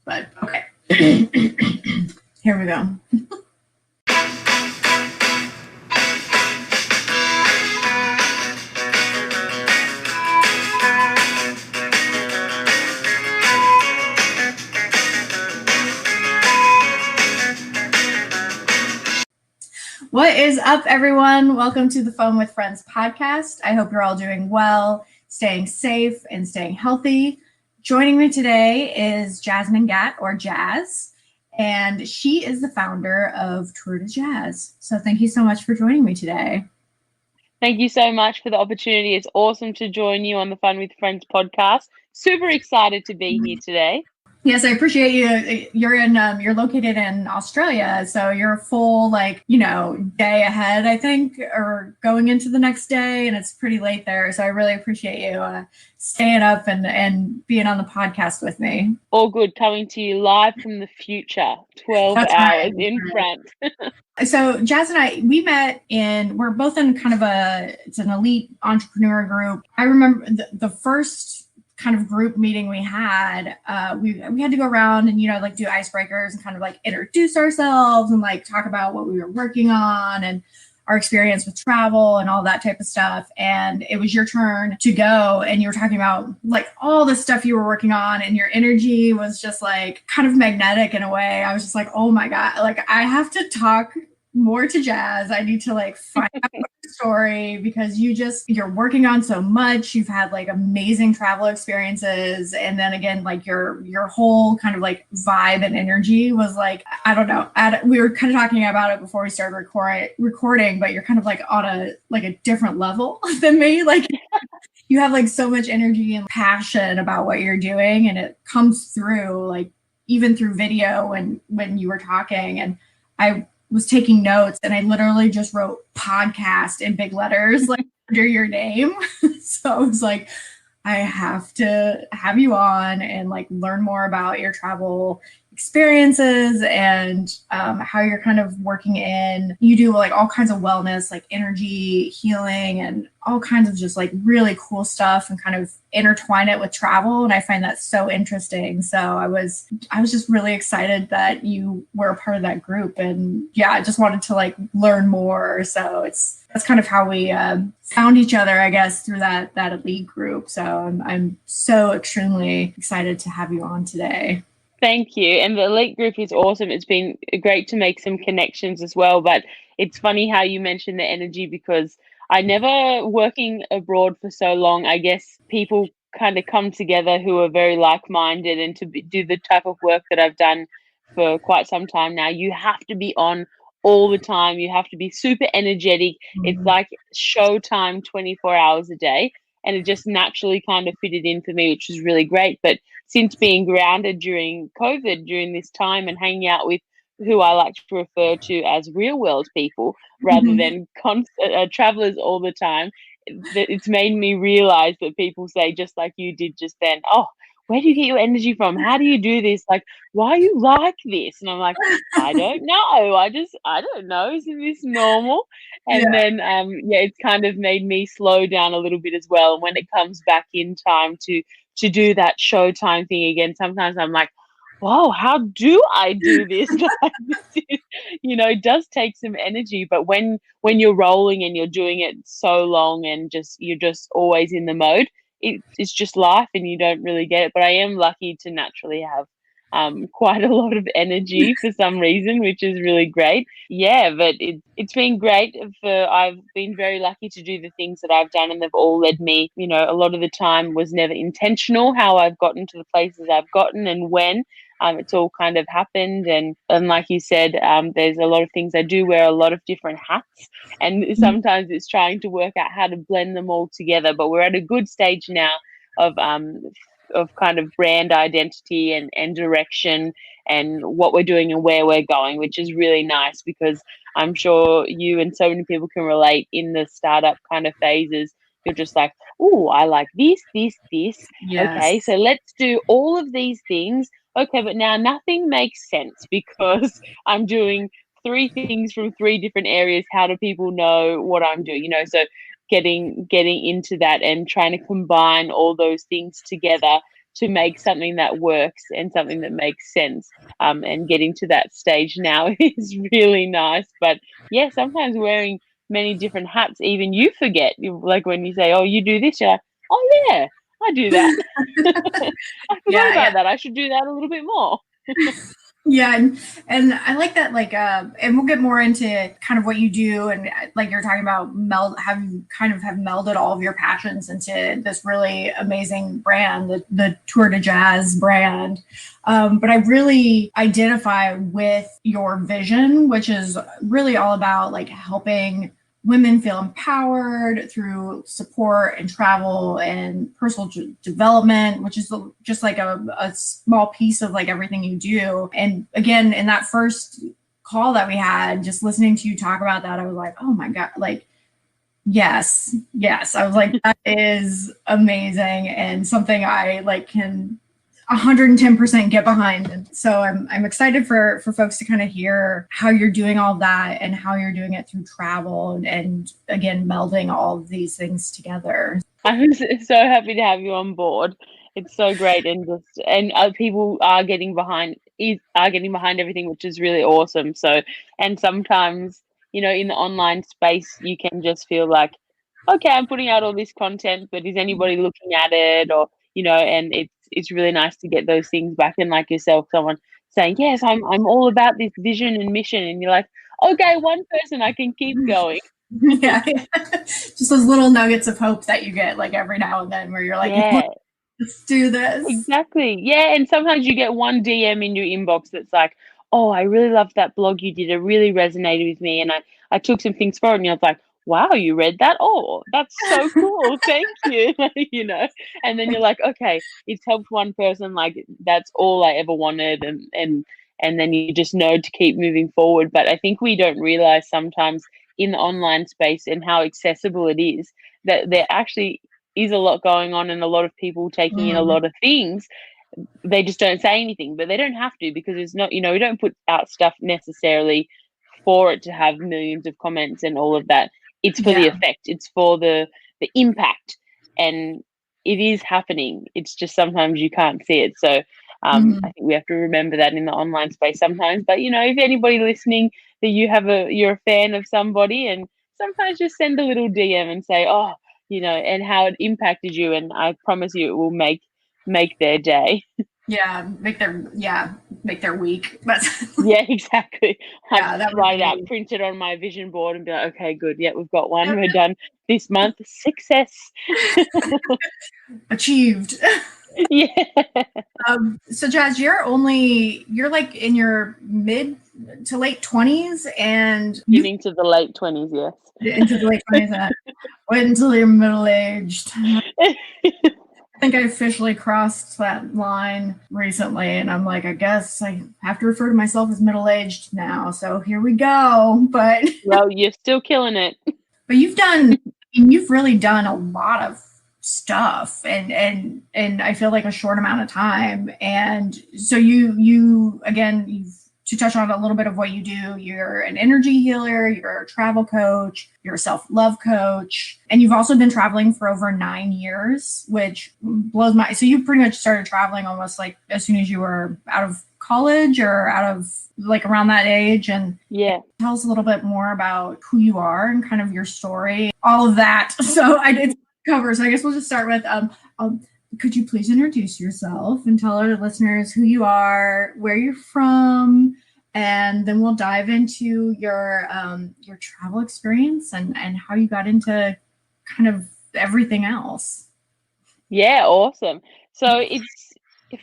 but okay. Here we go. What is up, everyone? Welcome to the Phone with Friends podcast. I hope you're all doing well, staying safe, and staying healthy. Joining me today is Jasmine Gatt, or Jazz, and she is the founder of Tour de Jazz. So thank you so much for joining me today. Thank you so much for the opportunity. It's awesome to join you on the Fun with Friends podcast. Super excited to be here today. Yes, I appreciate you. You're located in Australia, so you're a full, day ahead, I think, or going into the next day, and it's pretty late there. So I really appreciate you staying up and being on the podcast with me. All good, coming to you live from the future, 12 That's hours right. in front. So Jazz and I, we're both in kind of it's an elite entrepreneur group. I remember the first kind of group meeting we had, we had to go around and, do icebreakers and kind of introduce ourselves and talk about what we were working on and our experience with travel and all that type of stuff. And it was your turn to go, and you were talking about all the stuff you were working on, and your energy was just kind of magnetic in a way. I was just oh my God, I have to talk more to Jazz. I need to find out your story, because you're working on so much. You've had amazing travel experiences, and then again, your whole kind of vibe and energy was I don't know. We were kind of talking about it before we started recording, but you're kind of on a different level than me. You have so much energy and passion about what you're doing, and it comes through even through video when you were talking. And I was taking notes, and I literally just wrote podcast in big letters under your name. So I was I have to have you on and learn more about your travel experiences and how you're kind of working you do all kinds of wellness, energy healing, and all kinds of just really cool stuff, and kind of intertwine it with travel. And I find that so interesting. So I was just really excited that you were a part of that group, and yeah, I just wanted to learn more. So that's kind of how we found each other, I guess, through that elite group. So I'm so extremely excited to have you on today. Thank you. And the elite group is awesome. It's been great to make some connections as well. But it's funny how you mentioned the energy, because I never, working abroad for so long, I guess people kind of come together who are very like-minded, and to do the type of work that I've done for quite some time now, you have to be on all the time. You have to be super energetic. It's like showtime 24 hours a day. And it just naturally kind of fitted in for me, which was really great. But since being grounded during COVID, during this time, and hanging out with who I like to refer to as real world people rather than travelers all the time, it's made me realize that people say, just like you did just then, oh, where do you get your energy from? How do you do this? Why are you like this? And I'm I don't know. I don't know. Isn't this normal? And then, it's kind of made me slow down a little bit as well. And when it comes back in time to do that showtime thing again, sometimes I'm whoa, how do I do this? It does take some energy, but when you're rolling and you're doing it so long and you're just always in the mode, it's just life, and you don't really get it. But I am lucky to naturally have quite a lot of energy for some reason, which is really great. Yeah, but it's been great. I've been very lucky to do the things that I've done, and they've all led me, a lot of the time was never intentional how I've gotten to the places I've gotten and when. It's all kind of happened, and like you said, there's a lot of things. I do wear a lot of different hats, and sometimes it's trying to work out how to blend them all together. But we're at a good stage now of kind of brand identity and direction, and what we're doing and where we're going, which is really nice, because I'm sure you and so many people can relate in the startup kind of phases. You're just oh, I like this. Yes. Okay, so let's do all of these things. Okay, but now nothing makes sense, because I'm doing 3 things from 3 different areas. How do people know what I'm doing? So getting into that and trying to combine all those things together to make something that works and something that makes sense. And getting to that stage now is really nice. But yeah, sometimes wearing many different hats, even you forget. Like when you say, "Oh, you do this," you're like, "Oh yeah, I do that." I forgot Yeah, yeah. about that. I should do that a little bit more. Yeah, and I like that, like, and we'll get more into kind of what you do, and like you're talking about have you kind of have melded all of your passions into this really amazing brand, the Tour de Jazz brand. But I really identify with your vision, which is really all about like helping women feel empowered through support and travel and personal development, which is just like a small piece of like everything you do. And again, in that first call that we had, just listening to you talk about that, I was like, oh my God, like, yes, yes. I was like, that is amazing and something I like can 110% get behind. And so I'm excited for folks to kind of hear how you're doing all that and how you're doing it through travel and again melding all of these things together. I'm so happy to have you on board. It's so great, and people are getting behind everything, which is really awesome. So, and sometimes, in the online space, you can just feel like, okay, I'm putting out all this content, but is anybody looking at it? Or, and it's really nice to get those things back, and like yourself, someone saying, yes, I'm all about this vision and mission, and you're like, okay, one person, I can keep going. Yeah, just those little nuggets of hope that you get like every now and then where you're like, Yeah. let's do this. Exactly. Yeah. And sometimes you get one DM in your inbox that's like, oh, I really loved that blog you did. It really resonated with me. And I took some things forward, and you're like, wow, you read that? Oh, that's so cool. Thank you. And then you're like, okay, it's helped one person. Like that's all I ever wanted. And then you just know to keep moving forward. But I think we don't realize sometimes in the online space and how accessible it is that there actually is a lot going on and a lot of people taking in a Mm, lot of things. They just don't say anything, but they don't have to, because it's not, we don't put out stuff necessarily for it to have millions of comments and all of that. It's for the yeah. effect, it's for the impact, and it is happening. It's just sometimes you can't see it. So I Mhm. think we have to remember that in the online space sometimes. But if anybody listening that you're a fan of somebody, and sometimes just send a little DM and say, oh, and how it impacted you, and I promise you it will make their day. Yeah, make their week. That's Yeah, exactly. Have yeah, that would write it out, be print it on my vision board, and be like, okay, good. Yeah, we've got one. We're done this month. Success. achieved. Yeah. So Jazz, you're like in your mid to late 20s and you Getting to the late 20s, yes. into the late 20s and wait until you're middle aged. I think I officially crossed that line recently, and I'm like, I guess I have to refer to myself as middle aged now. So here we go. Well, you're still killing it. But you've really done a lot of stuff, and I feel like a short amount of time. And so you again, to touch on a little bit of what you do, you're an energy healer, you're a travel coach, you're a self-love coach, and you've also been traveling for over 9 years, which blows my. So you pretty much started traveling almost like as soon as you were out of college or out of like around that age. And Yeah. tell us a little bit more about who you are and kind of your story, all of that. So I did cover. So I guess we'll just start with could you please introduce yourself and tell our listeners who you are, where you're from, and then we'll dive into your travel experience and how you got into kind of everything else. Yeah, awesome. So it's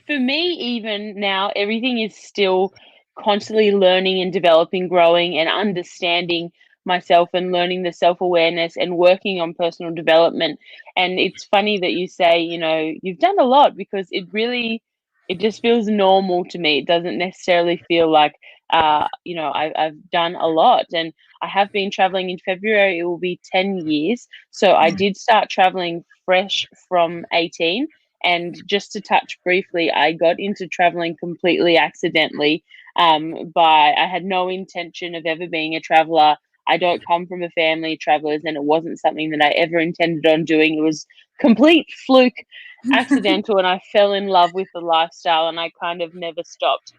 for me, even now, everything is still constantly learning and developing, growing and understanding myself, and learning the self-awareness and working on personal development. And it's funny that you say, you've done a lot, because it just feels normal to me. It doesn't necessarily feel like, I've done a lot. And I have been traveling. In February, it will be 10 years. So I did start traveling fresh from 18. And just to touch briefly, I got into traveling completely accidentally. I had no intention of ever being a traveler. I don't come from a family of travelers, and it wasn't something that I ever intended on doing. It was complete fluke, accidental, and I fell in love with the lifestyle, and I kind of never stopped,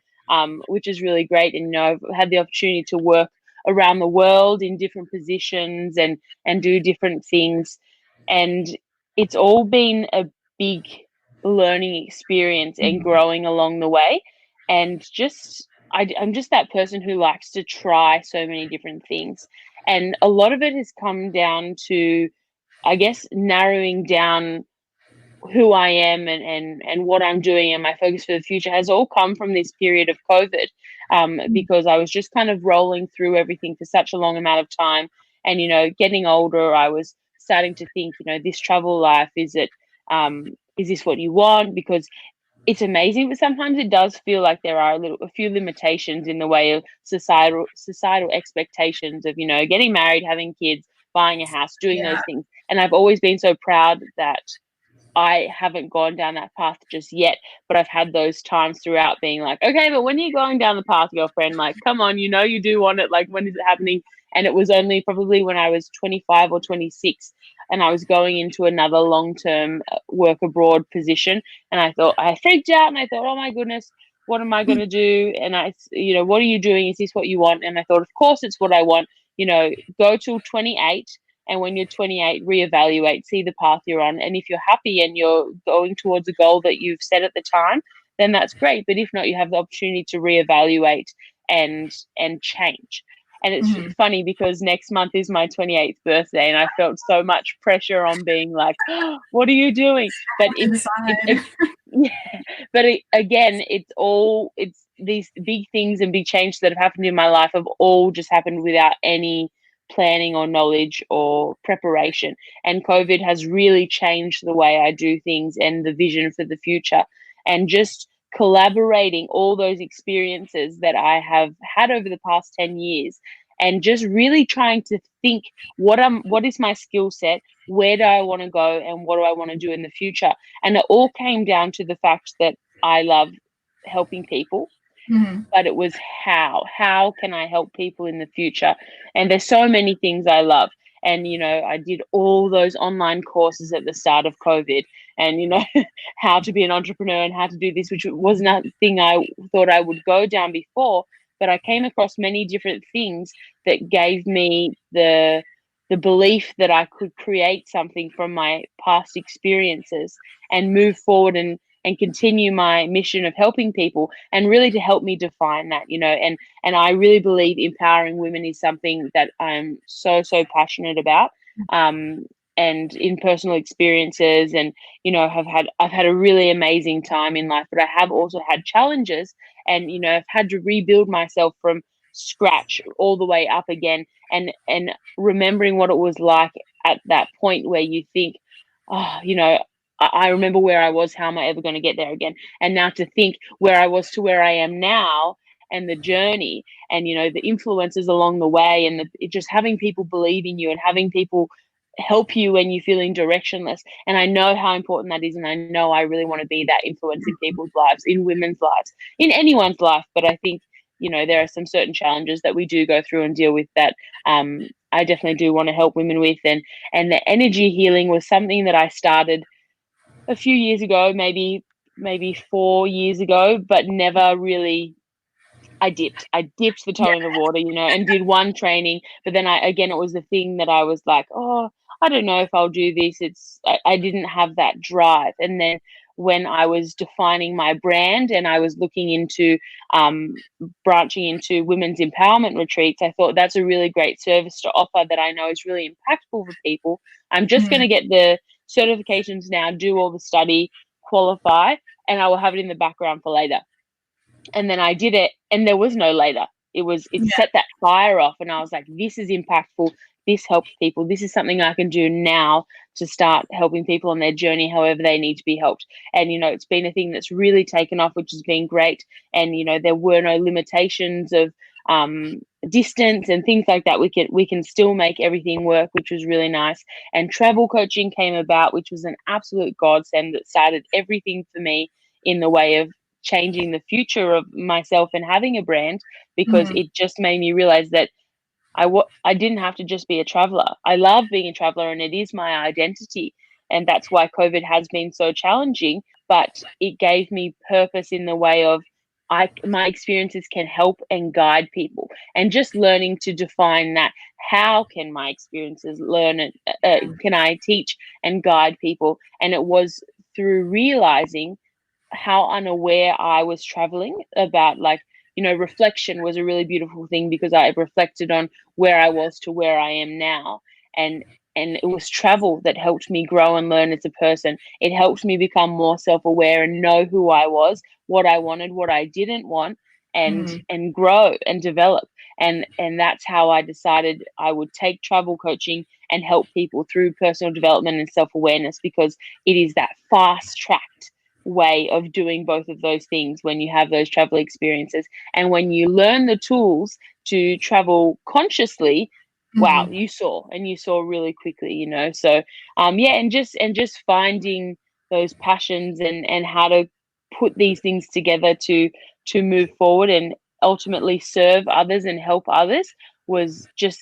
which is really great. And I've had the opportunity to work around the world in different positions and do different things, and it's all been a big learning experience and growing along the way. And just I'm just that person who likes to try so many different things, and a lot of it has come down to, I guess, narrowing down who I am and what I'm doing, and my focus for the future has all come from this period of COVID, because I was just kind of rolling through everything for such a long amount of time. And, getting older, I was starting to think, this travel life, is this what you want? Because it's amazing, but sometimes it does feel like there are a few limitations in the way of societal expectations of, getting married, having kids, buying a house, doing Yeah. those things. And I've always been so proud that I haven't gone down that path just yet, but I've had those times throughout being like, okay, but when are you going down the path, girlfriend? Like, come on, you do want it. Like, when is it happening? And it was only probably when I was 25 or 26 and I was going into another long-term work abroad position. And I freaked out and I thought, oh my goodness, what am I going to do? And what are you doing? Is this what you want? And I thought, of course, it's what I want. Go till 28, and when you're 28, reevaluate, see the path you're on. And if you're happy and you're going towards a goal that you've set at the time, then that's great. But if not, you have the opportunity to reevaluate and change. And it's funny because next month is my 28th birthday, and I felt so much pressure on being like, oh, what are you doing? But yeah, but again, it's these big things and big changes that have happened in my life have all just happened without any planning or knowledge or preparation. And COVID has really changed the way I do things and the vision for the future. And just collaborating all those experiences that I have had over the past 10 years and just really trying to think what is my skill set, where do I want to go, and what do I want to do in the future. And it all came down to the fact that I love helping people, but it was how can I help people in the future? And there's so many things I love. And, I did all those online courses at the start of COVID and, how to be an entrepreneur and how to do this, which was nothing I thought I would go down before. But I came across many different things that gave me the belief that I could create something from my past experiences and move forward and continue my mission of helping people, and really to help me define that, and I really believe empowering women is something that I'm so passionate about. And in personal experiences, and I've had a really amazing time in life, but I have also had challenges, and I've had to rebuild myself from scratch all the way up again, and remembering what it was like at that point where you think, oh, I remember where I was, how am I ever going to get there again? And now to think where I was to where I am now, and the journey, and the influences along the way, and just having people believe in you and having people help you when you're feeling directionless. And I know how important that is, and I know I really want to be that influence in people's lives, in women's lives, in anyone's life. But I think there are some certain challenges that we do go through and deal with that I definitely do want to help women with. And the energy healing was something that I started a few years ago, maybe 4 years ago, but never really. I dipped the toe in the water, and did one training, but then it was the thing that I was like, oh, I don't know if I'll do this. I didn't have that drive. And then when I was defining my brand and I was looking into branching into women's empowerment retreats, I thought that's a really great service to offer that I know is really impactful for people. I'm just going to get the certifications now, do all the study, qualify, and I will have it in the background for later. And then I did it, and there was no later. It set that fire off, and I was like, this is impactful. This helps people. This is something I can do now to start helping people on their journey, however they need to be helped. And, it's been a thing that's really taken off, which has been great. And, there were no limitations of distance and things like that. We can still make everything work, which was really nice. And travel coaching came about, which was an absolute godsend that started everything for me in the way of changing the future of myself and having a brand, because it just made me realize that I didn't have to just be a traveler. I love being a traveler, and it is my identity. And that's why COVID has been so challenging, but it gave me purpose in the way of my experiences can help and guide people, and just learning to define that. How can my experiences learn it? Can I teach and guide people? And it was through realizing how unaware I was traveling about, like, reflection was a really beautiful thing, because I reflected on where I was to where I am now. And it was travel that helped me grow and learn as a person. It helped me become more self-aware and know who I was, what I wanted, what I didn't want, and Mm-hmm. and grow and develop. And that's how I decided I would take travel coaching and help people through personal development and self-awareness, because it is that fast tracked way of doing both of those things when you have those travel experiences. And when you learn the tools to travel consciously, wow, Mm-hmm. you saw really quickly, So yeah, and just finding those passions, and how to put these things together to move forward and ultimately serve others and help others was just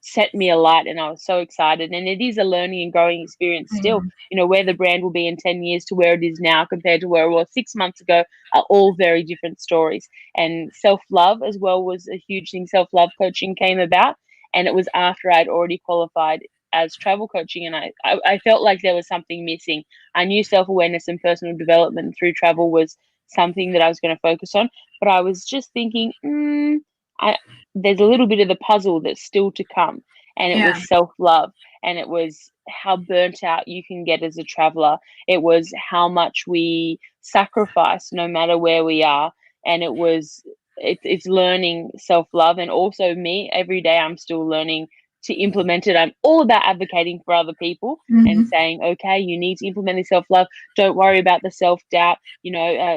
set me alight. And I was so excited, and it is a learning and growing experience still. Where the brand will be in 10 years to where it is now compared to where it was 6 months ago are all very different stories. And self-love as well was a huge thing. Self-love coaching came about, and it was after I'd already qualified as travel coaching, and I felt like there was something missing. I knew self-awareness and personal development through travel was something that I was going to focus on, but I was just thinking, I there's a little bit of the puzzle that's still to come. And it Yeah. was self-love, and it was how burnt out you can get as a traveler. It was how much we sacrifice no matter where we are. And it's learning self-love. And also me, every day I'm still learning to implement it. I'm all about advocating for other people and Mm-hmm. saying, okay, you need to implement the self-love. Don't worry about the self-doubt,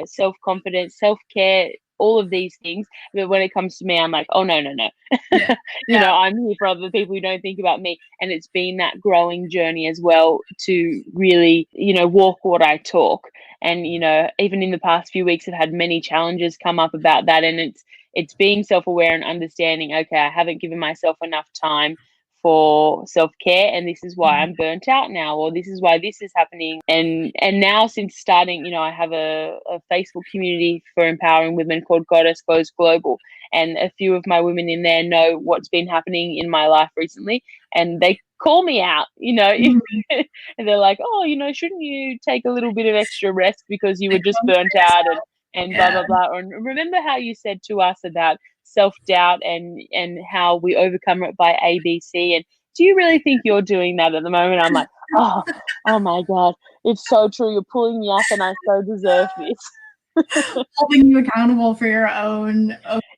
self-confidence, self-care, all of these things. But when it comes to me, I'm like, oh, no, no, no. Yeah. Yeah. I'm here for other people who don't think about me. And it's been that growing journey as well to really, walk what I talk. And, even in the past few weeks, I've had many challenges come up about that. And it's being self-aware and understanding, okay, I haven't given myself enough time for self-care, and this is why I'm burnt out now, or this is why this is happening. And now, since starting, I have a Facebook community for empowering women called Goddess Goes Global, and a few of my women in there know what's been happening in my life recently, and they call me out, Mhm. and they're like, oh, shouldn't you take a little bit of extra rest because you were Like, just come for burnt out, and blah yourself. blah blah. And remember how you said to us about self-doubt, and how we overcome it by ABC. And do you really think you're doing that at the moment? I'm like, oh my God, it's so true. You're pulling me up, and I so deserve this. Holding you accountable for your own.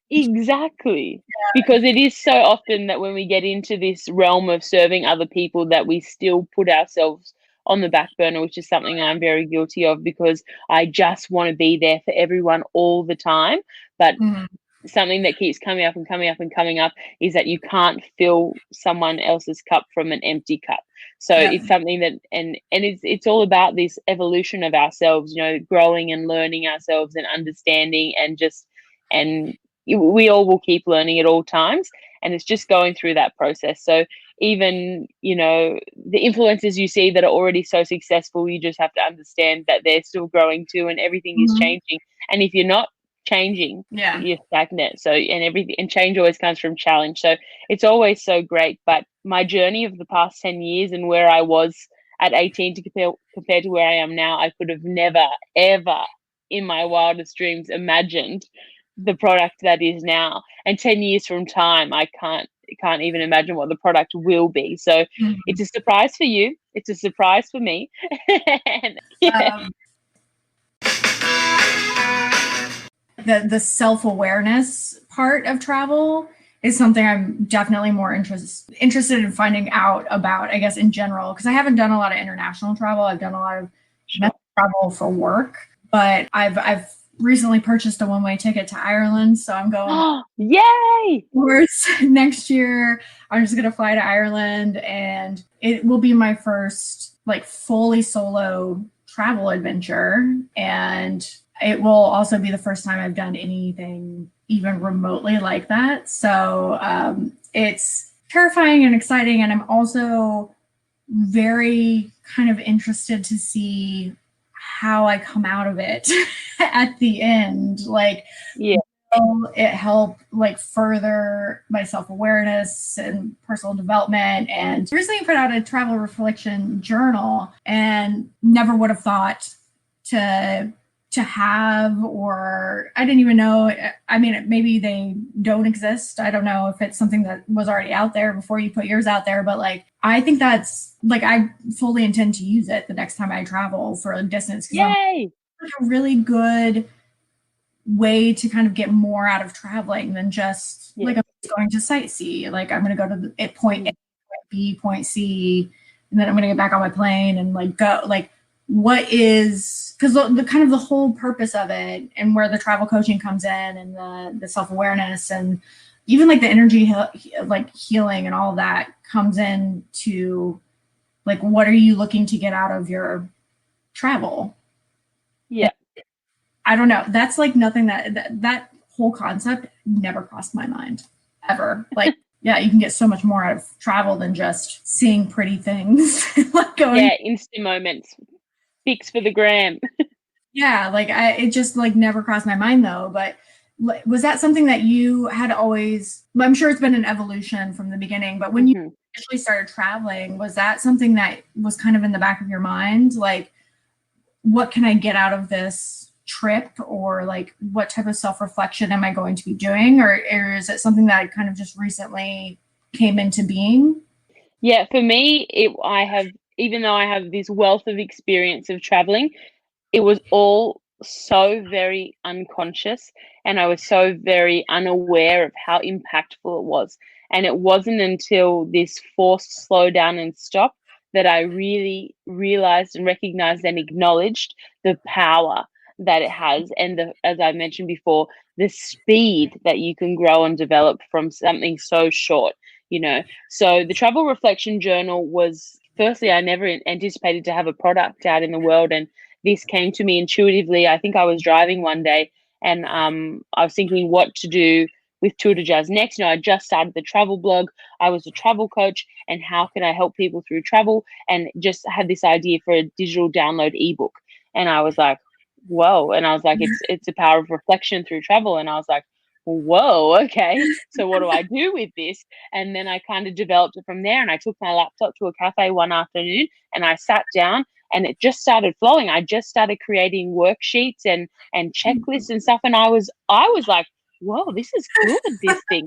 Exactly. Because it is so often that when we get into this realm of serving other people, that we still put ourselves on the back burner, which is something I'm very guilty of, because I just want to be there for everyone all the time. But Mhm. something that keeps coming up and coming up and coming up is that you can't fill someone else's cup from an empty cup. So Yep. it's something that, and it's all about this evolution of ourselves, growing and learning ourselves and understanding, and we all will keep learning at all times, and it's just going through that process. So even, the influencers you see that are already so successful, you just have to understand that they're still growing too, and everything is Mhm. changing. And if you're not changing, Yeah. you're stagnant. So, and everything, and change always comes from challenge. So it's always so great. But my journey of the past 10 years and where I was at 18 to compare to where I am now, I could have never, ever in my wildest dreams imagined the product that is now. And 10 years from time, I can't even imagine what the product will be. So Mhm. it's a surprise for you. It's a surprise for me. And yeah. Um, the self-awareness part of travel is something I'm definitely more interested in finding out about, I guess, in general, because I haven't done a lot of international travel. I've done a lot of Sure. domestic travel for work, but I've recently purchased a one-way ticket to Ireland, so I'm going Yay! towards next year. I'm just gonna fly to Ireland, and it will be my first like fully solo travel adventure. And it will also be the first time I've done anything even remotely like that. So it's terrifying and exciting. And I'm also very kind of interested to see how I come out of it at the end. Like, Yeah. it helped like further my self-awareness and personal development. And recently put out a travel reflection journal, and never would have thought to have, or I didn't even know. I mean, maybe they don't exist. I don't know if it's something that was already out there before you put yours out there, but like, I think that's like, I fully intend to use it the next time I travel for a distance, because Yay! like a really good way to kind of get more out of traveling than just like I'm going to sightsee. Like I'm going to go to the point A, point B, point C, and then I'm going to get back on my plane and like go. Like, what is, because the kind of the whole purpose of it, and where the travel coaching comes in, and the self-awareness, and even like the energy like healing and all of that comes in to like, what are you looking to get out of your travel? Yeah. I don't know. That's like nothing that whole concept never crossed my mind ever. Like, yeah, you can get so much more out of travel than just seeing pretty things. Like going, Yeah, instant moments. Fix for the gram. yeah, like it just like never crossed my mind though. But was that something that you had always? I'm sure it's been an evolution from the beginning, but when you initially started traveling, was that something that was kind of in the back of your mind? Like, what can I get out of this trip, or like what type of self-reflection am I going to be doing, or is it something that kind of just recently came into being? Yeah, for me, even though I have this wealth of experience of traveling, it was all so very unconscious, and I was so very unaware of how impactful it was. And it wasn't until this forced slow down and stop that I really realized and recognized and acknowledged the power that it has, and as I mentioned before, the speed that you can grow and develop from something so short, you know. So the travel reflection journal was, firstly, I never anticipated to have a product out in the world, and this came to me intuitively. I think I was driving one day, and I was thinking what to do with Tour de Jazz next. I just started the travel blog. I was a travel coach, and how can I help people through travel? And just had this idea for a digital download ebook. And I was like, whoa. And I was like, it's the power of reflection through travel. And I was like, whoa, okay. So what do I do with this? And then I kind of developed it from there. And I took my laptop to a cafe one afternoon, and I sat down, and it just started flowing. I just started creating worksheets and checklists and stuff. And I was like, whoa, this is good, this thing.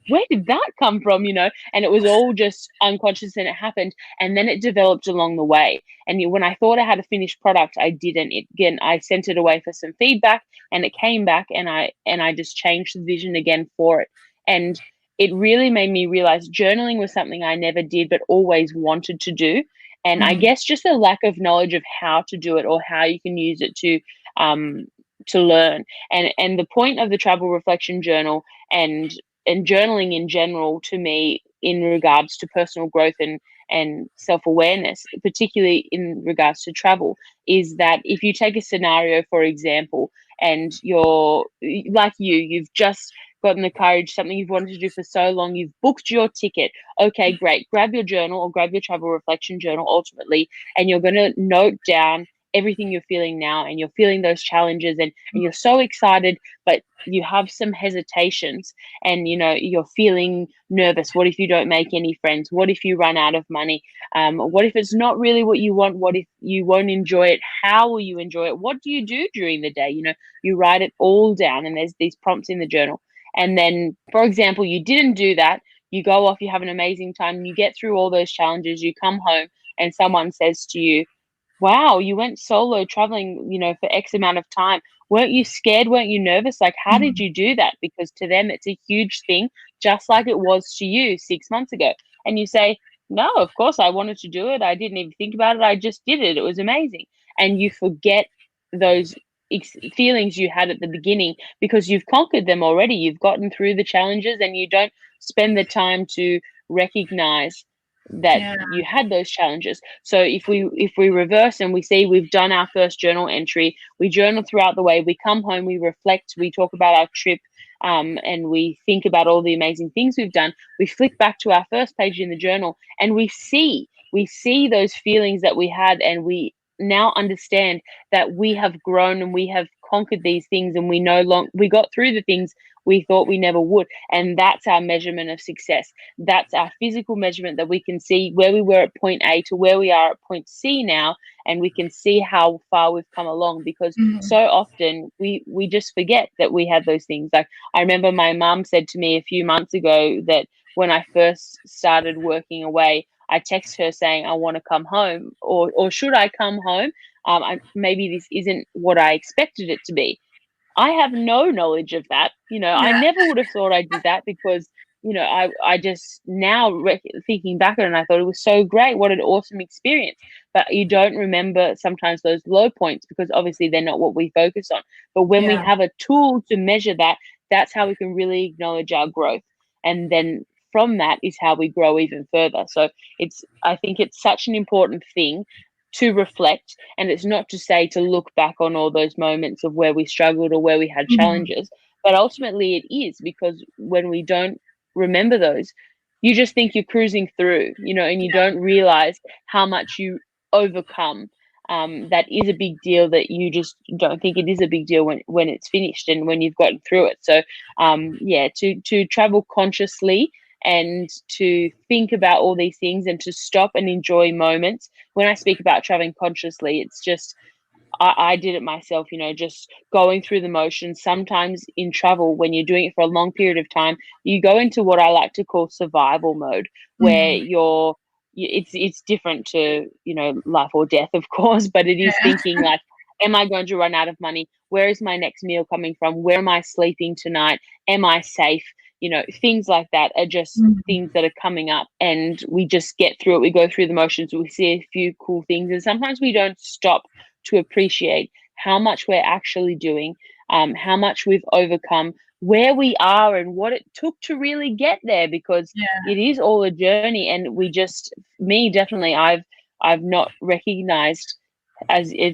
Where did that come from? And it was all just unconscious, and it happened. And then it developed along the way. And when I thought I had a finished product, I didn't. I sent it away for some feedback, and it came back, and I just changed the vision again for it. And it really made me realize journaling was something I never did, but always wanted to do. And I guess just a lack of knowledge of how to do it, or how you can use it to learn. And the point of the travel reflection journal, and journaling in general, to me, in regards to personal growth and self-awareness, particularly in regards to travel, is that if you take a scenario, for example, and you're like you've just gotten the courage, something you've wanted to do for so long, you've booked your ticket. Okay, great. Grab your journal, or grab your travel reflection journal ultimately, and you're going to note down everything you're feeling now, and you're feeling those challenges, and you're so excited, but you have some hesitations, and you're feeling nervous. What if you don't make any friends? What if you run out of money? What if it's not really what you want? What if you won't enjoy it? How will you enjoy it? What do you do during the day? You write it all down, and there's these prompts in the journal. And then, for example, you didn't do that. You go off, you have an amazing time, you get through all those challenges, you come home, and someone says to you, wow, you went solo traveling, for X amount of time. Weren't you scared? Weren't you nervous? Like, how did you do that? Because to them, it's a huge thing, just like it was to you 6 months ago. And you say, no, of course I wanted to do it. I didn't even think about it. I just did it. It was amazing. And you forget those feelings you had at the beginning, because you've conquered them already. You've gotten through the challenges, and you don't spend the time to recognize that Yeah. you had those challenges. So if we reverse and we see we've done our first journal entry, we journal throughout the way, we come home, we reflect, we talk about our trip, and we think about all the amazing things we've done. We flick back to our first page in the journal, and we see those feelings that we had, and we now understand that we have grown and we have conquered these things, and we got through the things we thought we never would. And that's our measurement of success. That's our physical measurement, that we can see where we were at point A to where we are at point C now, and we can see how far we've come along, because Mhm. so often we just forget that we had those things. Like, I remember my mum said to me a few months ago that when I first started working away, I text her saying I want to come home, or should I come home? Maybe this isn't what I expected it to be. I have no knowledge of that. I Yeah. never would have thought I did that, because, I just now thinking back on it, and I thought it was so great. What an awesome experience. But you don't remember sometimes those low points, because obviously they're not what we focus on. But when we Yeah. have a tool to measure that, that's how we can really acknowledge our growth. And then from that is how we grow even further. So I think it's such an important thing to reflect. And it's not to say to look back on all those moments of where we struggled or where we had Mhm. challenges, but ultimately it is, because when we don't remember those, you just think you're cruising through, and you don't realize how much you overcome. That is a big deal, that you just don't think it is a big deal when it's finished and when you've gotten through it. So, yeah, to travel consciously and to think about all these things and to stop and enjoy moments. When I speak about traveling consciously, it's just I did it myself, just going through the motions. Sometimes in travel, when you're doing it for a long period of time, you go into what I like to call survival mode, where Mhm. it's different to, life or death, of course, but it is Yeah. thinking like, am I going to run out of money? Where is my next meal coming from? Where am I sleeping tonight? Am I safe? Things like that are just Mhm. things that are coming up, and we just get through it. We go through the motions, we see a few cool things, and sometimes we don't stop to appreciate how much we're actually doing, how much we've overcome, where we are, and what it took to really get there, because Yeah. it is all a journey. And me definitely, I've not recognized,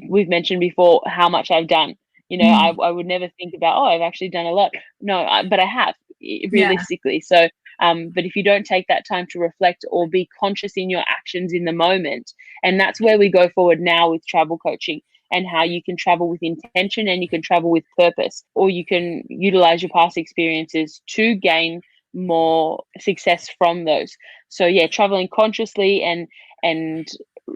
we've mentioned before, how much I've done. I, Mhm. I would never think about, oh, I've actually done a lot. No, but I have, Yeah. realistically. So, but if you don't take that time to reflect or be conscious in your actions in the moment, and that's where we go forward now with travel coaching, and how you can travel with intention and you can travel with purpose, or you can utilize your past experiences to gain more success from those. So yeah, traveling consciously and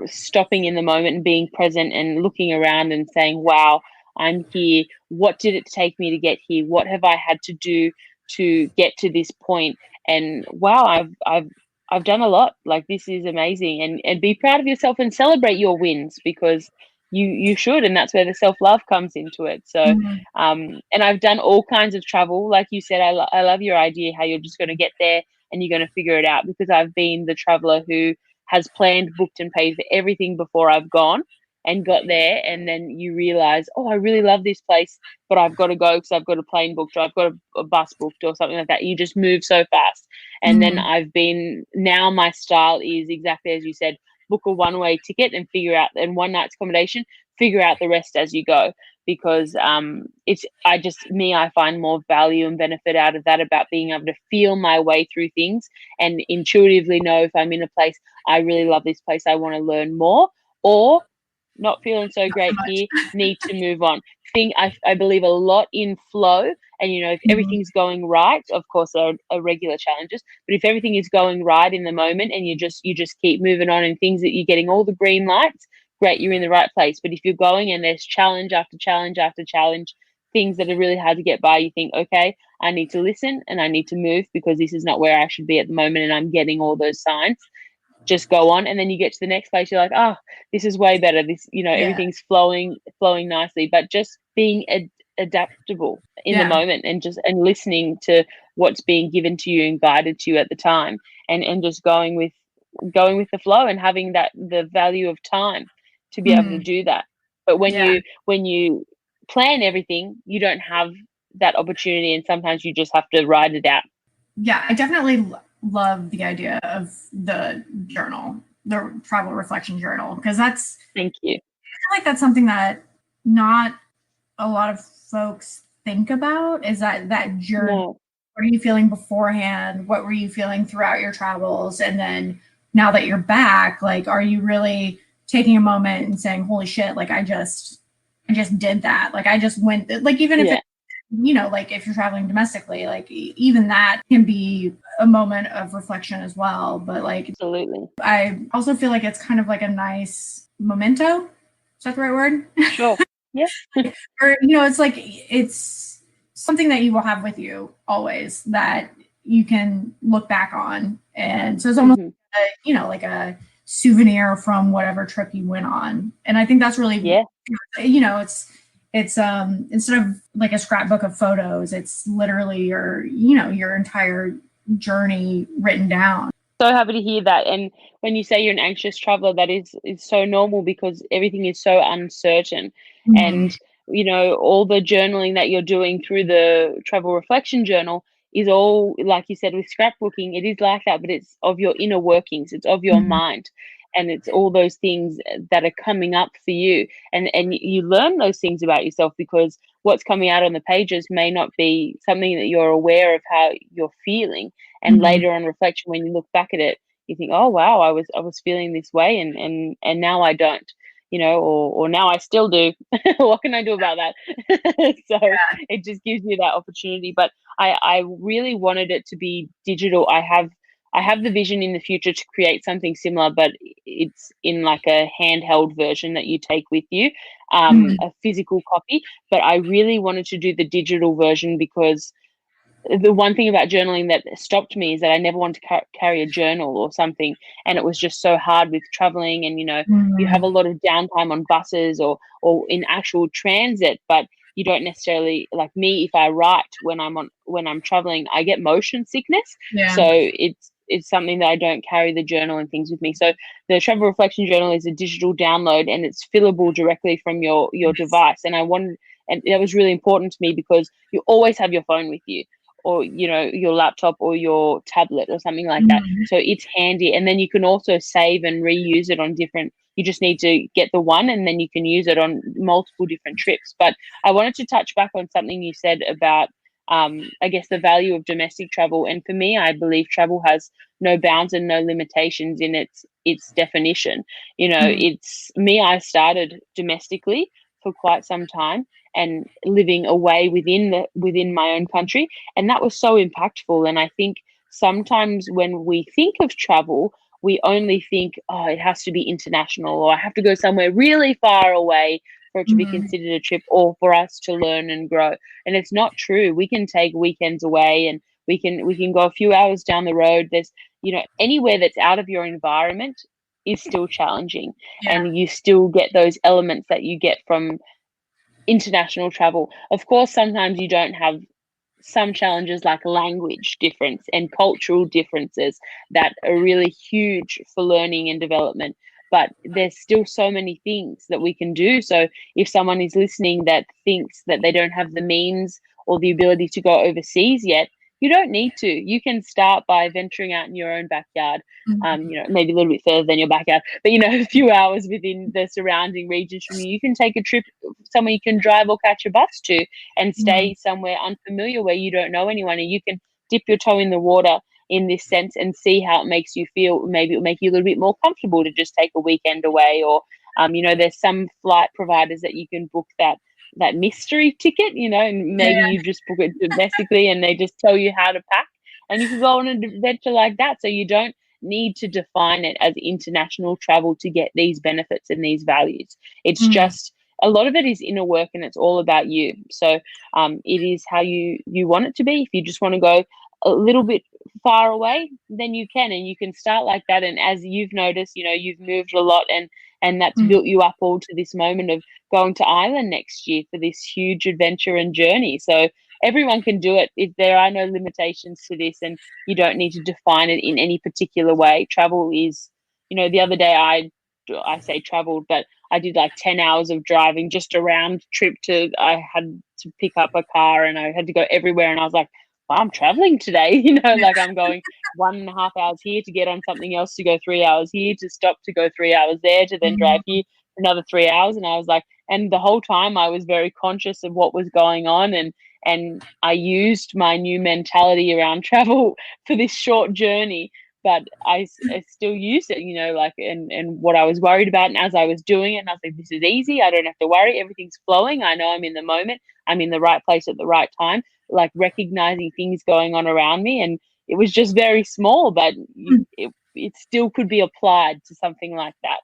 stopping in the moment and being present and looking around and saying, wow, I'm here. What did it take me to get here? What have I had to do to get to this point? And wow, I've done a lot. Like, this is amazing. And be proud of yourself and celebrate your wins, because you should, and that's where the self-love comes into it. So, Mhm. and I've done all kinds of travel. Like you said, I love your idea how you're just going to get there and you're going to figure it out, because I've been the traveler who has planned, booked, and paid for everything before I've gone and got there. And then you realize, oh, I really love this place, but I've got to go because I've got a plane booked, or I've got a bus booked, or something like that. You just move so fast. And then Mhm. now my style is exactly as you said: book a one-way ticket and figure out, and one night's accommodation, figure out the rest as you go. Because I find more value and benefit out of that, about being able to feel my way through things and intuitively know if I'm in a place, I really love this place, I want to learn more, or not feeling so Not so great here, much. need to move on. I believe a lot in flow. And if Mhm. everything's going right, of course there are regular challenges, but if everything is going right in the moment, and you just keep moving on, and things that you're getting all the green lights, great, you're in the right place. But if you're going and there's challenge after challenge after challenge, things that are really hard to get by, you think, okay, I need to listen and I need to move, because this is not where I should be at the moment, and I'm getting all those signs. Just go on, and then you get to the next place, you're like, oh, this is way better. This, Yeah. everything's flowing nicely. But just being adaptable in the Yeah. moment, and listening to what's being given to you and guided to you at the time, and just going with the flow, and having the value of time to be able to Mhm. do that. But when Yeah. you plan everything, you don't have that opportunity, and sometimes you just have to ride it out. Yeah, I definitely love the idea of the journal, the travel reflection journal, because that's, Thank you. I feel like that's something that not a lot of folks think about, is that journey. No. What are you feeling beforehand? What were you feeling throughout your travels? And then now that you're back, like, are you really taking a moment and saying, holy shit, like I just did that. Like I just went, like, even if Yeah. it, like if you're traveling domestically, like even that can be a moment of reflection as well. But like, Absolutely. I also feel like it's kind of like a nice memento. Is that the right word? Sure. Yeah. Or, it's like, it's something that you will have with you always that you can look back on. And so it's almost, like a souvenir from whatever trip you went on. And I think that's really, Yeah. it's instead of like a scrapbook of photos, it's literally your entire journey written down. So happy to hear that. And when you say you're an anxious traveler, that is so normal because everything is so uncertain. Mm-hmm. And all the journaling that you're doing through the travel reflection journal is all, like you said, with scrapbooking, it is like that, but it's of your inner workings, it's of your Mm-hmm. mind. And it's all those things that are coming up for you. And you learn those things about yourself because what's coming out on the pages may not be something that you're aware of how you're feeling. And Mm-hmm. later on reflection, when you look back at it, you think, oh wow, I was feeling this way, and now I don't, or now I still do. What can I do about that? So it just gives you that opportunity. But I really wanted it to be digital. I have the vision in the future to create something similar, but it's in like a handheld version that you take with you, Mm-hmm. a physical copy. But I really wanted to do the digital version because the one thing about journaling that stopped me is that I never wanted to carry a journal or something, and it was just so hard with traveling. And you have a lot of downtime on buses or in actual transit, but you don't necessarily, like me, if I write when I'm traveling, I get motion sickness. Yeah. So it's something that I don't carry the journal and things with me. So the travel reflection journal is a digital download and it's fillable directly from your device. And that was really important to me because you always have your phone with you, or your laptop or your tablet or something like that, Mm-hmm. so it's handy. And then you can also save and reuse it on different, you just need to get the one and then you can use it on multiple different trips. But I wanted to touch back on something you said about I guess the value of domestic travel. And for me, I believe travel has no bounds and no limitations in its definition. It's me, I started domestically for quite some time and living away within my own country, and that was so impactful. And I think sometimes when we think of travel, we only think, oh, it has to be international, or I have to go somewhere really far away for it to be Mm-hmm. considered a trip, or for us to learn and grow. And it's not true. We can take weekends away, and we can go a few hours down the road. There's anywhere that's out of your environment is still challenging, Yeah. and you still get those elements that you get from international travel. Of course, sometimes you don't have some challenges like language difference and cultural differences that are really huge for learning and development. But there's still so many things that we can do. So if someone is listening that thinks that they don't have the means or the ability to go overseas yet, you don't need to. You can start by venturing out in your own backyard, Mm-hmm. maybe a little bit further than your backyard, but a few hours within the surrounding regions from you. You can take a trip somewhere you can drive or catch a bus to, and Mm-hmm. stay somewhere unfamiliar where you don't know anyone, and you can dip your toe in the water in this sense and see how it makes you feel. Maybe it'll make you a little bit more comfortable to just take a weekend away. Or there's some flight providers that you can book that mystery ticket, and maybe Yeah. you just book it domestically and they just tell you how to pack, and you can go on an adventure like that. So you don't need to define it as international travel to get these benefits and these values. It's Mm-hmm. just a lot of it is inner work, and it's all about you. So it is how you want it to be. If you just want to go a little bit far away, then you can, and you can start like that. And as you've noticed, you've moved a lot, and that's built you up all to this moment of going to Ireland next year for this huge adventure and journey. So everyone can do it. If there are no limitations to this, and you don't need to define it in any particular way. Travel is, the other day I say traveled, but I did like 10 hours of driving just around trip I had to pick up a car and I had to go everywhere. And I was like, well, I'm traveling today, like I'm going 1.5 hours here to get on something else, to go 3 hours here, to stop, to go 3 hours there, to then drive here another 3 hours. And I was like, and the whole time I was very conscious of what was going on, and I used my new mentality around travel for this short journey, but I still used it, like, and what I was worried about. And as I was doing it, and I was like, this is easy. I don't have to worry. Everything's flowing. I know I'm in the moment. I'm in the right place at the right time, like recognizing things going on around me. And it was just very small, but it still could be applied to something like that.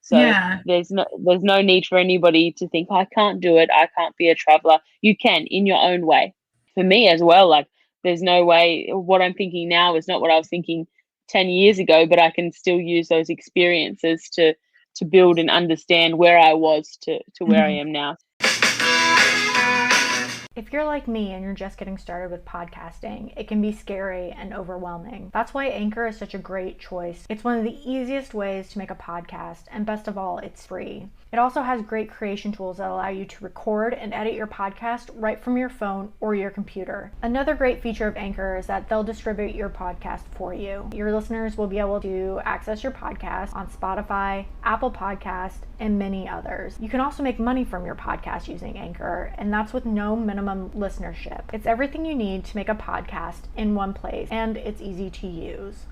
So Yeah. there's no need for anybody to think, I can't do it, I can't be a traveler. You can, in your own way. For me as well, like, there's no way what I'm thinking now is not what I was thinking 10 years ago, but I can still use those experiences to build and understand where I was to where I am now. If you're like me and you're just getting started with podcasting, it can be scary and overwhelming. That's why Anchor is such a great choice. It's one of the easiest ways to make a podcast, and best of all, it's free. It also has great creation tools that allow you to record and edit your podcast right from your phone or your computer. Another great feature of Anchor is that they'll distribute your podcast for you. Your listeners will be able to access your podcast on Spotify, Apple Podcasts, and many others. You can also make money from your podcast using Anchor, and that's with no minimum listenership. It's everything you need to make a podcast in one place, and it's easy to use.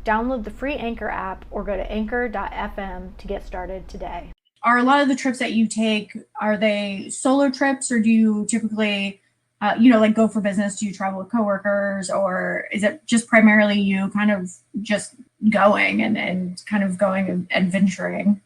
Download the free Anchor app or go to anchor.fm to get started today. Are a lot of the trips that you take, are they solo trips, or do you typically, like go for business? Do you travel with coworkers, or is it just primarily you kind of just going and kind of going and venturing?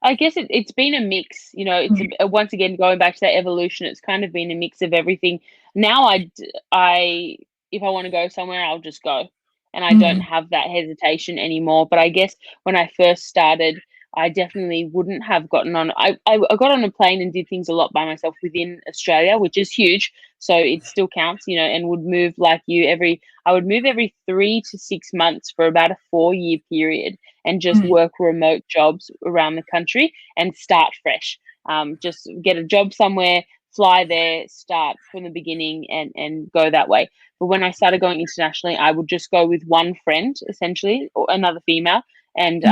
I guess it's been a mix, once again, going back to that evolution, it's kind of been a mix of everything. Now if I want to go somewhere, I'll just go, and I don't have that hesitation anymore. But I guess when I first started, I definitely wouldn't have gotten on. I got on a plane and did things a lot by myself within Australia, which is huge. So it still counts, and would move like you I would move every 3 to 6 months for about a 4-year period, and just work remote jobs around the country and start fresh. Just get a job somewhere, fly there, start from the beginning, and go that way. But when I started going internationally, I would just go with one friend, essentially, or another female. And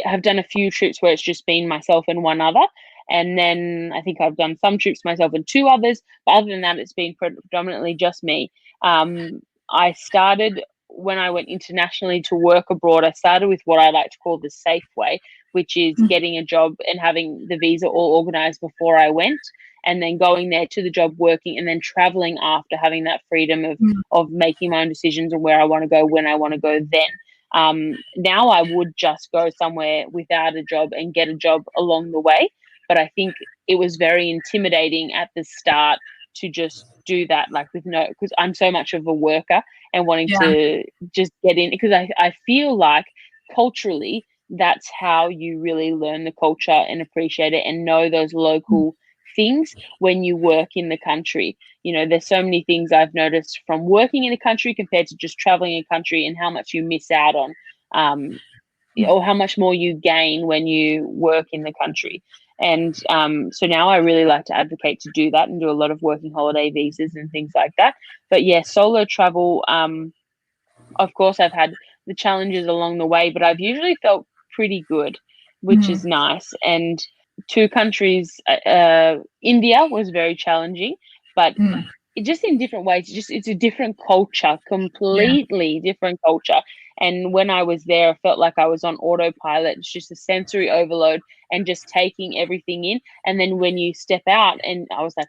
have done a few trips where it's just been myself and one other. And then I think I've done some trips myself and 2 others. But other than that, it's been predominantly just me. I started, when I went internationally to work abroad, I started with what I like to call the safe way, which is getting a job and having the visa all organized before I went, and then going there to the job, working, and then traveling after, having that freedom of making my own decisions and where I want to go, when I want to go then. Now I would just go somewhere without a job and get a job along the way. But I think it was very intimidating at the start to just do that, like because I'm so much of a worker and wanting to just get in, because I feel like culturally that's how you really learn the culture and appreciate it and know those local things when you work in the country. There's so many things I've noticed from working in a country compared to just traveling in a country, and how much you miss out on, or how much more you gain when you work in the country. And so now I really like to advocate to do that and do a lot of working holiday visas and things like that. But yeah, solo travel, of course, I've had the challenges along the way, but I've usually felt pretty good, which is nice. And 2 countries, India was very challenging, but just in different ways. It's a different culture, completely different culture. And when I was there, I felt like I was on autopilot. It's just a sensory overload and just taking everything in. And then when you step out, and I was like,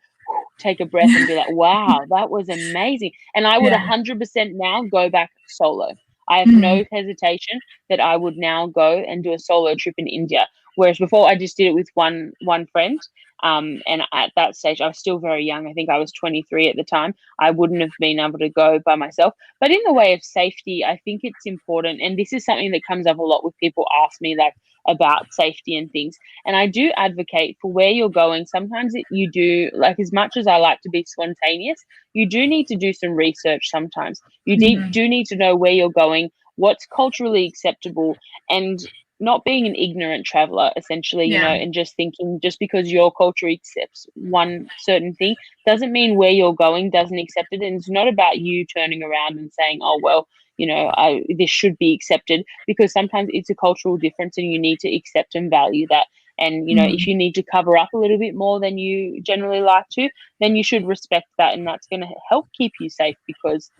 take a breath and be like, wow, that was amazing. And I would 100% now go back solo. I have no hesitation that I would now go and do a solo trip in India. Whereas before I just did it with one friend. And at that stage, I was still very young. I think I was 23 at the time. I wouldn't have been able to go by myself. But in the way of safety, I think it's important. And this is something that comes up a lot with people ask me, like, about safety and things. And I do advocate for where you're going. Sometimes you do, like, as much as I like to be spontaneous, you do need to do some research sometimes. You do need to know where you're going, what's culturally acceptable. And not being an ignorant traveler, essentially, you know, Yeah. and just thinking just because your culture accepts one certain thing doesn't mean where you're going doesn't accept it. And it's not about you turning around and saying, oh, well, you know, this should be accepted, because sometimes it's a cultural difference and you need to accept and value that. And, you know, if you need to cover up a little bit more than you generally like to, then you should respect that. And that's going to help keep you safe, because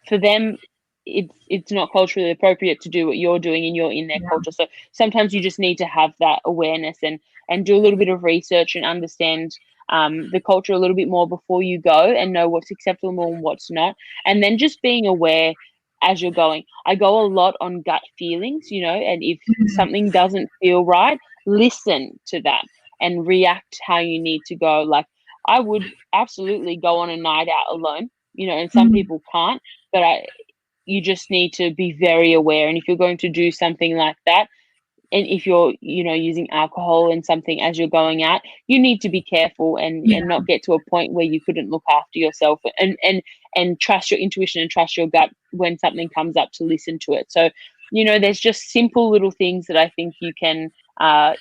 for them, it's not culturally appropriate to do what you're doing and you're in their Yeah. culture. So sometimes you just need to have that awareness and do a little bit of research and understand the culture a little bit more before you go, and know what's acceptable and what's not. And then just being aware as you're going. I go a lot on gut feelings, you know, and if something doesn't feel right, listen to that and react how you need to go. Like, I would absolutely go on a night out alone, you know, and some people can't, but you just need to be very aware. And if you're going to do something like that, and if you're, you know, using alcohol and something as you're going out, you need to be careful and not get to a point where you couldn't look after yourself, and trust your intuition and trust your gut when something comes up, to listen to it. So, you know, there's just simple little things that I think you can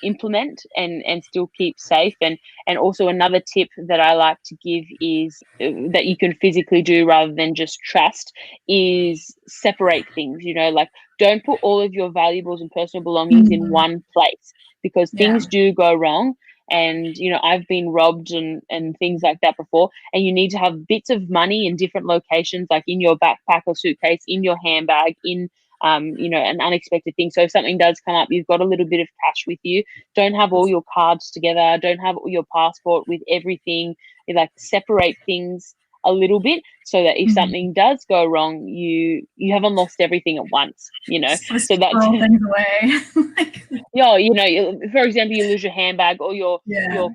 implement and still keep safe. And also another tip that I like to give is that you can physically do rather than just trust, is separate things, you know, like, don't put all of your valuables and personal belongings in one place, because things do go wrong. And, you know, I've been robbed and things like that before. And you need to have bits of money in different locations, like in your backpack or suitcase, in your handbag, in, you know, an unexpected thing. So if something does come up, you've got a little bit of cash with you. Don't have all your cards together. Don't have your passport with everything. Like, separate things a little bit, so that if something does go wrong, you haven't lost everything at once, you know. Just so that's throw things away. yeah, you know, for example, you lose your handbag or your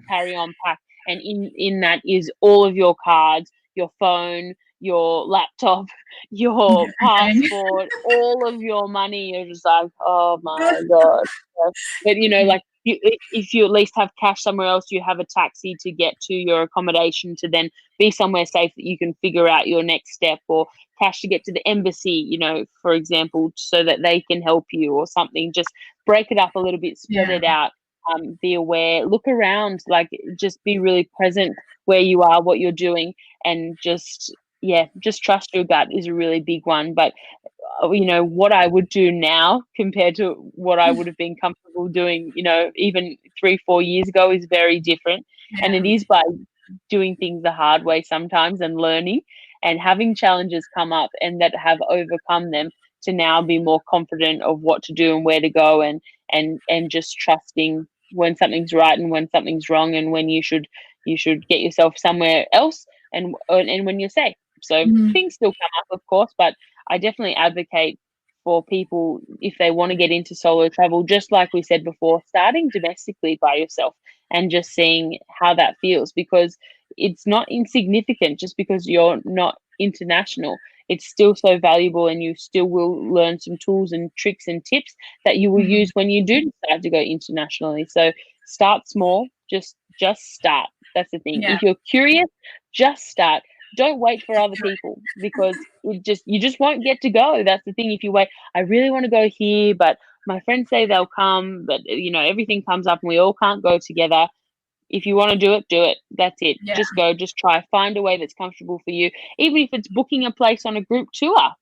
carry-on pack, and in that is all of your cards, your phone, your laptop, your passport, all of your money. You're just like, oh my god. But, you know, like, if you at least have cash somewhere else, you have a taxi to get to your accommodation, to then be somewhere safe that you can figure out your next step, or cash to get to the embassy, you know, for example, so that they can help you or something. Just break it up a little bit, spread it out, be aware, look around, like, just be really present where you are, what you're doing, and just trust your gut is a really big one. But you know, what I would do now compared to what I would have been comfortable doing, you know, even 3-4 years ago, is very different. And it is by doing things the hard way sometimes, and learning and having challenges come up and that have overcome them, to now be more confident of what to do and where to go, and just trusting when something's right and when something's wrong, and when you should get yourself somewhere else, and when you're safe. So things still come up, of course, but I definitely advocate for people, if they want to get into solo travel, just like we said before, starting domestically by yourself and just seeing how that feels, because it's not insignificant just because you're not international. It's still so valuable, and you still will learn some tools and tricks and tips that you will use when you do decide to go internationally. So start small, just start. That's the thing. If you're curious, just start. Don't wait for other people, because you just won't get to go. That's the thing. If you wait, I really want to go here, but my friends say they'll come, but, you know, everything comes up and we all can't go together. If you want to do it, do it. That's it. Just go, just try. Find a way that's comfortable for you. Even if it's booking a place on a group tour,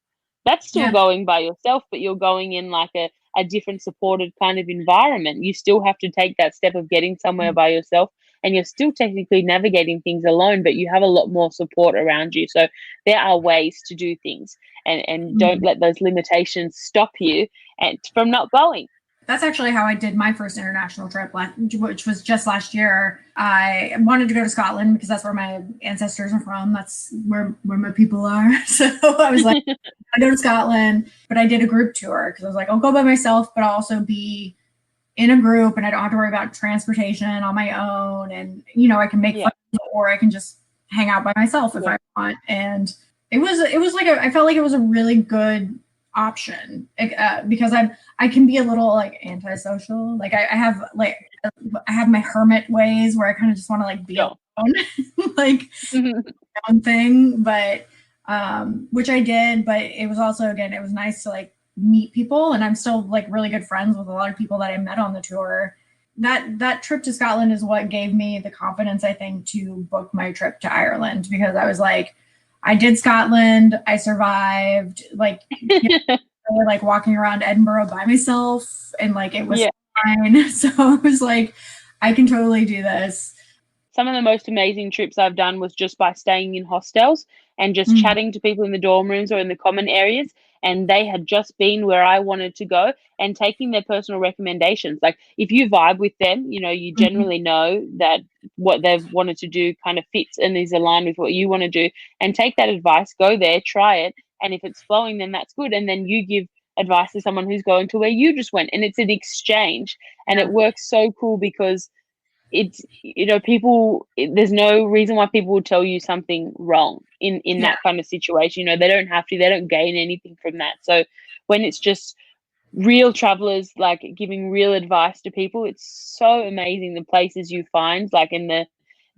that's still going by yourself, but you're going in like a different supported kind of environment. You still have to take that step of getting somewhere by yourself, and you're still technically navigating things alone, but you have a lot more support around you. So there are ways to do things, and don't let those limitations stop you and from not going. That's actually how I did my first international trip, which was just last year. I wanted to go to Scotland because that's where my ancestors are from. That's where my people are. So I was like, I go to Scotland, but I did a group tour because I was like, I'll go by myself, but I'll also be in a group, and I don't have to worry about transportation on my own. And, you know, I can make fun, or I can just hang out by myself if I want. And it was like I felt like it was a really good option, because I can be a little like antisocial. Like I have my hermit ways where I kind of just want to like be alone, like my own thing. But which I did. But it was also, again, it was nice to like meet people, and I'm still like really good friends with a lot of people that I met on the tour. That trip to Scotland is what gave me the confidence, I think, to book my trip to Ireland, because I was like, I did Scotland, I survived, like, like walking around Edinburgh by myself, and like it was fine. So I was like, I can totally do this. Some of the most amazing trips I've done was just by staying in hostels and just chatting to people in the dorm rooms or in the common areas. And they had just been where I wanted to go and taking their personal recommendations. Like if you vibe with them, you generally know that what they've wanted to do kind of fits and is aligned with what you want to do, and take that advice, go there, try it. And if it's flowing, then that's good. And then you give advice to someone who's going to where you just went, and it's an exchange. And it works so cool because it's people, there's no reason why people would tell you something wrong in that kind of situation. They don't have to, they don't gain anything from that. So when it's just real travelers like giving real advice to people, it's so amazing the places you find, like in the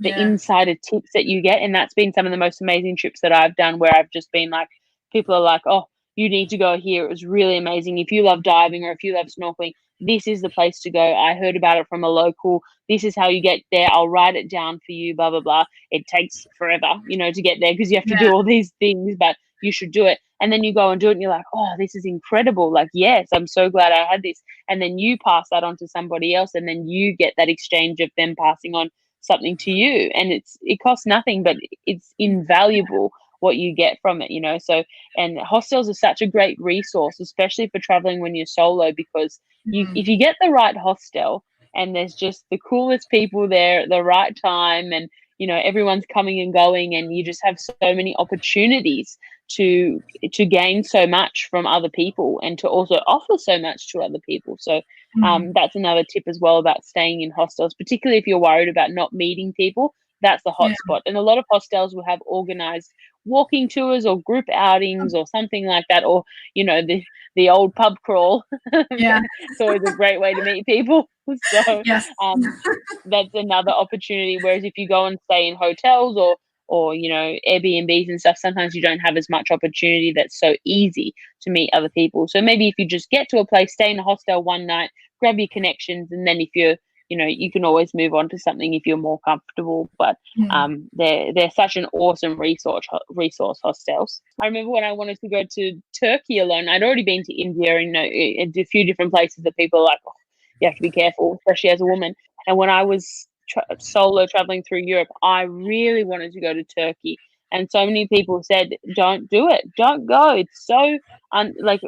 insider tips that you get. And that's been some of the most amazing trips that I've done, where I've just been like, people are like, oh, you need to go here, it was really amazing. If you love diving or if you love snorkeling, this is the place to go. I heard about it from a local. This is how you get there. I'll write it down for you, blah, blah, blah. It takes forever, to get there because you have to do all these things, but you should do it. And then you go and do it and you're like, oh, this is incredible. Like, yes, I'm so glad I had this. And then you pass that on to somebody else, and then you get that exchange of them passing on something to you. And it costs nothing, but it's invaluable what you get from it. So, and hostels are such a great resource, especially for traveling when you're solo, because if you get the right hostel and there's just the coolest people there at the right time, and everyone's coming and going, and you just have so many opportunities to gain so much from other people and to also offer so much to other people. So that's another tip as well about staying in hostels, particularly if you're worried about not meeting people. That's the hot spot. And a lot of hostels will have organized walking tours or group outings or something like that, or the old pub crawl. It's always a great way to meet people. So that's another opportunity. Whereas if you go and stay in hotels or Airbnbs and stuff, sometimes you don't have as much opportunity. That's so easy to meet other people. So maybe if you just get to a place, stay in a hostel one night, grab your connections, and then if you're you can always move on to something if you're more comfortable. But they're such an awesome resource hostels. I remember when I wanted to go to Turkey alone, I'd already been to India and a few different places that people are like, oh, you have to be careful, especially as a woman. And when I was solo traveling through Europe, I really wanted to go to Turkey. And so many people said, don't do it. Don't go. It's so, like,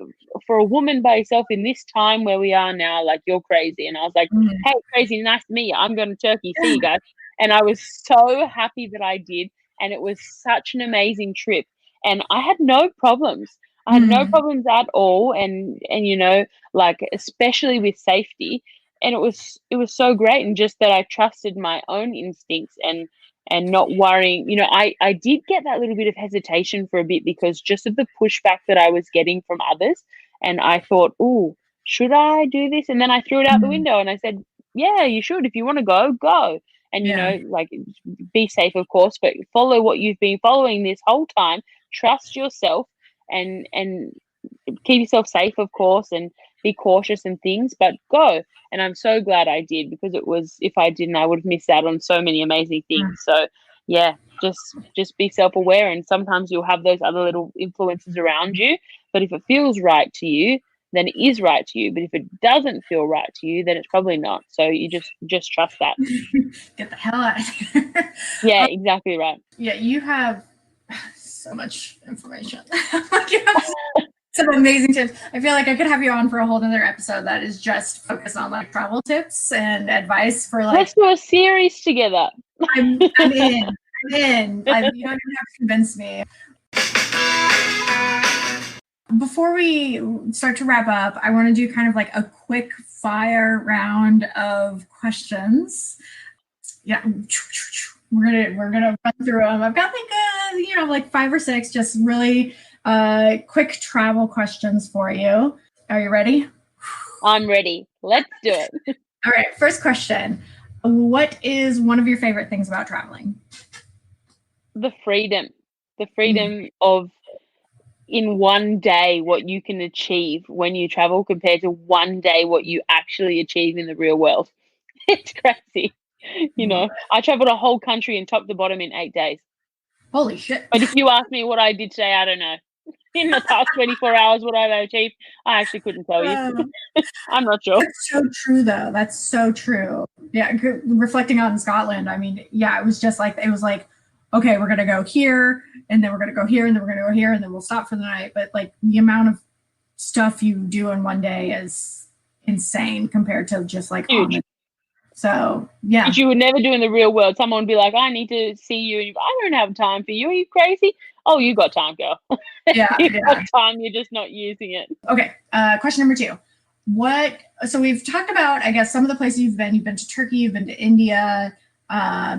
for a woman by herself in this time where we are now, like, you're crazy. And I was like, hey, crazy, nice to meet you. I'm going to Turkey. See you guys. And I was so happy that I did. And it was such an amazing trip. And I had no problems. I had no problems at all. And like, especially with safety. And it was so great. And just that I trusted my own instincts and not worrying. I did get that little bit of hesitation for a bit because just of the pushback that I was getting from others. And I thought, oh, should I do this? And then I threw it out the window and I said, yeah, you should. If you want to go, go. And, like, be safe, of course, but follow what you've been following this whole time. Trust yourself and keep yourself safe, of course, and be cautious and things, but go. And I'm so glad I did, because if I didn't, I would have missed out on so many amazing things. So yeah, just be self-aware, and sometimes you'll have those other little influences around you, but if it feels right to you, then it is right to you. But if it doesn't feel right to you, then it's probably not. So you just trust that. Get the hell out of here. Yeah, exactly right. Yeah, you have so much information. You have some amazing tips. I feel like I could have you on for a whole other episode that is just focused on like travel tips and advice for like. Let's do a series together. I'm in. You don't even have to convince me. Before we start to wrap up, I want to do kind of like a quick fire round of questions. Yeah, we're gonna run through them. I've got like 5 or 6 just really quick travel questions for you. Are you ready? I'm ready. Let's do it. All right. First question. What is one of your favorite things about traveling? The freedom of, in one day what you can achieve when you travel compared to one day what you actually achieve in the real world. It's crazy. You know, I traveled a whole country and top to bottom in 8 days. Holy shit. But if you ask me what I did today, I don't know. In the past 24 hours, what I've achieved, I actually couldn't tell you. I'm not sure. That's so true, though. That's so true. Yeah, reflecting on Scotland, I mean, yeah, it was just like, okay, we're going to go here, and then we're going to go here, and then we're going to go here, and then we'll stop for the night. But like the amount of stuff you do in one day is insane compared to just like huge. So yeah, which you would never do in the real world. Someone would be like, I need to see you, and I don't have time for you. Are you crazy? Oh, you got time, girl. Yeah, you got time, you're just not using it. Okay, question number 2. So we've talked about, I guess, some of the places you've been. You've been to Turkey, you've been to India,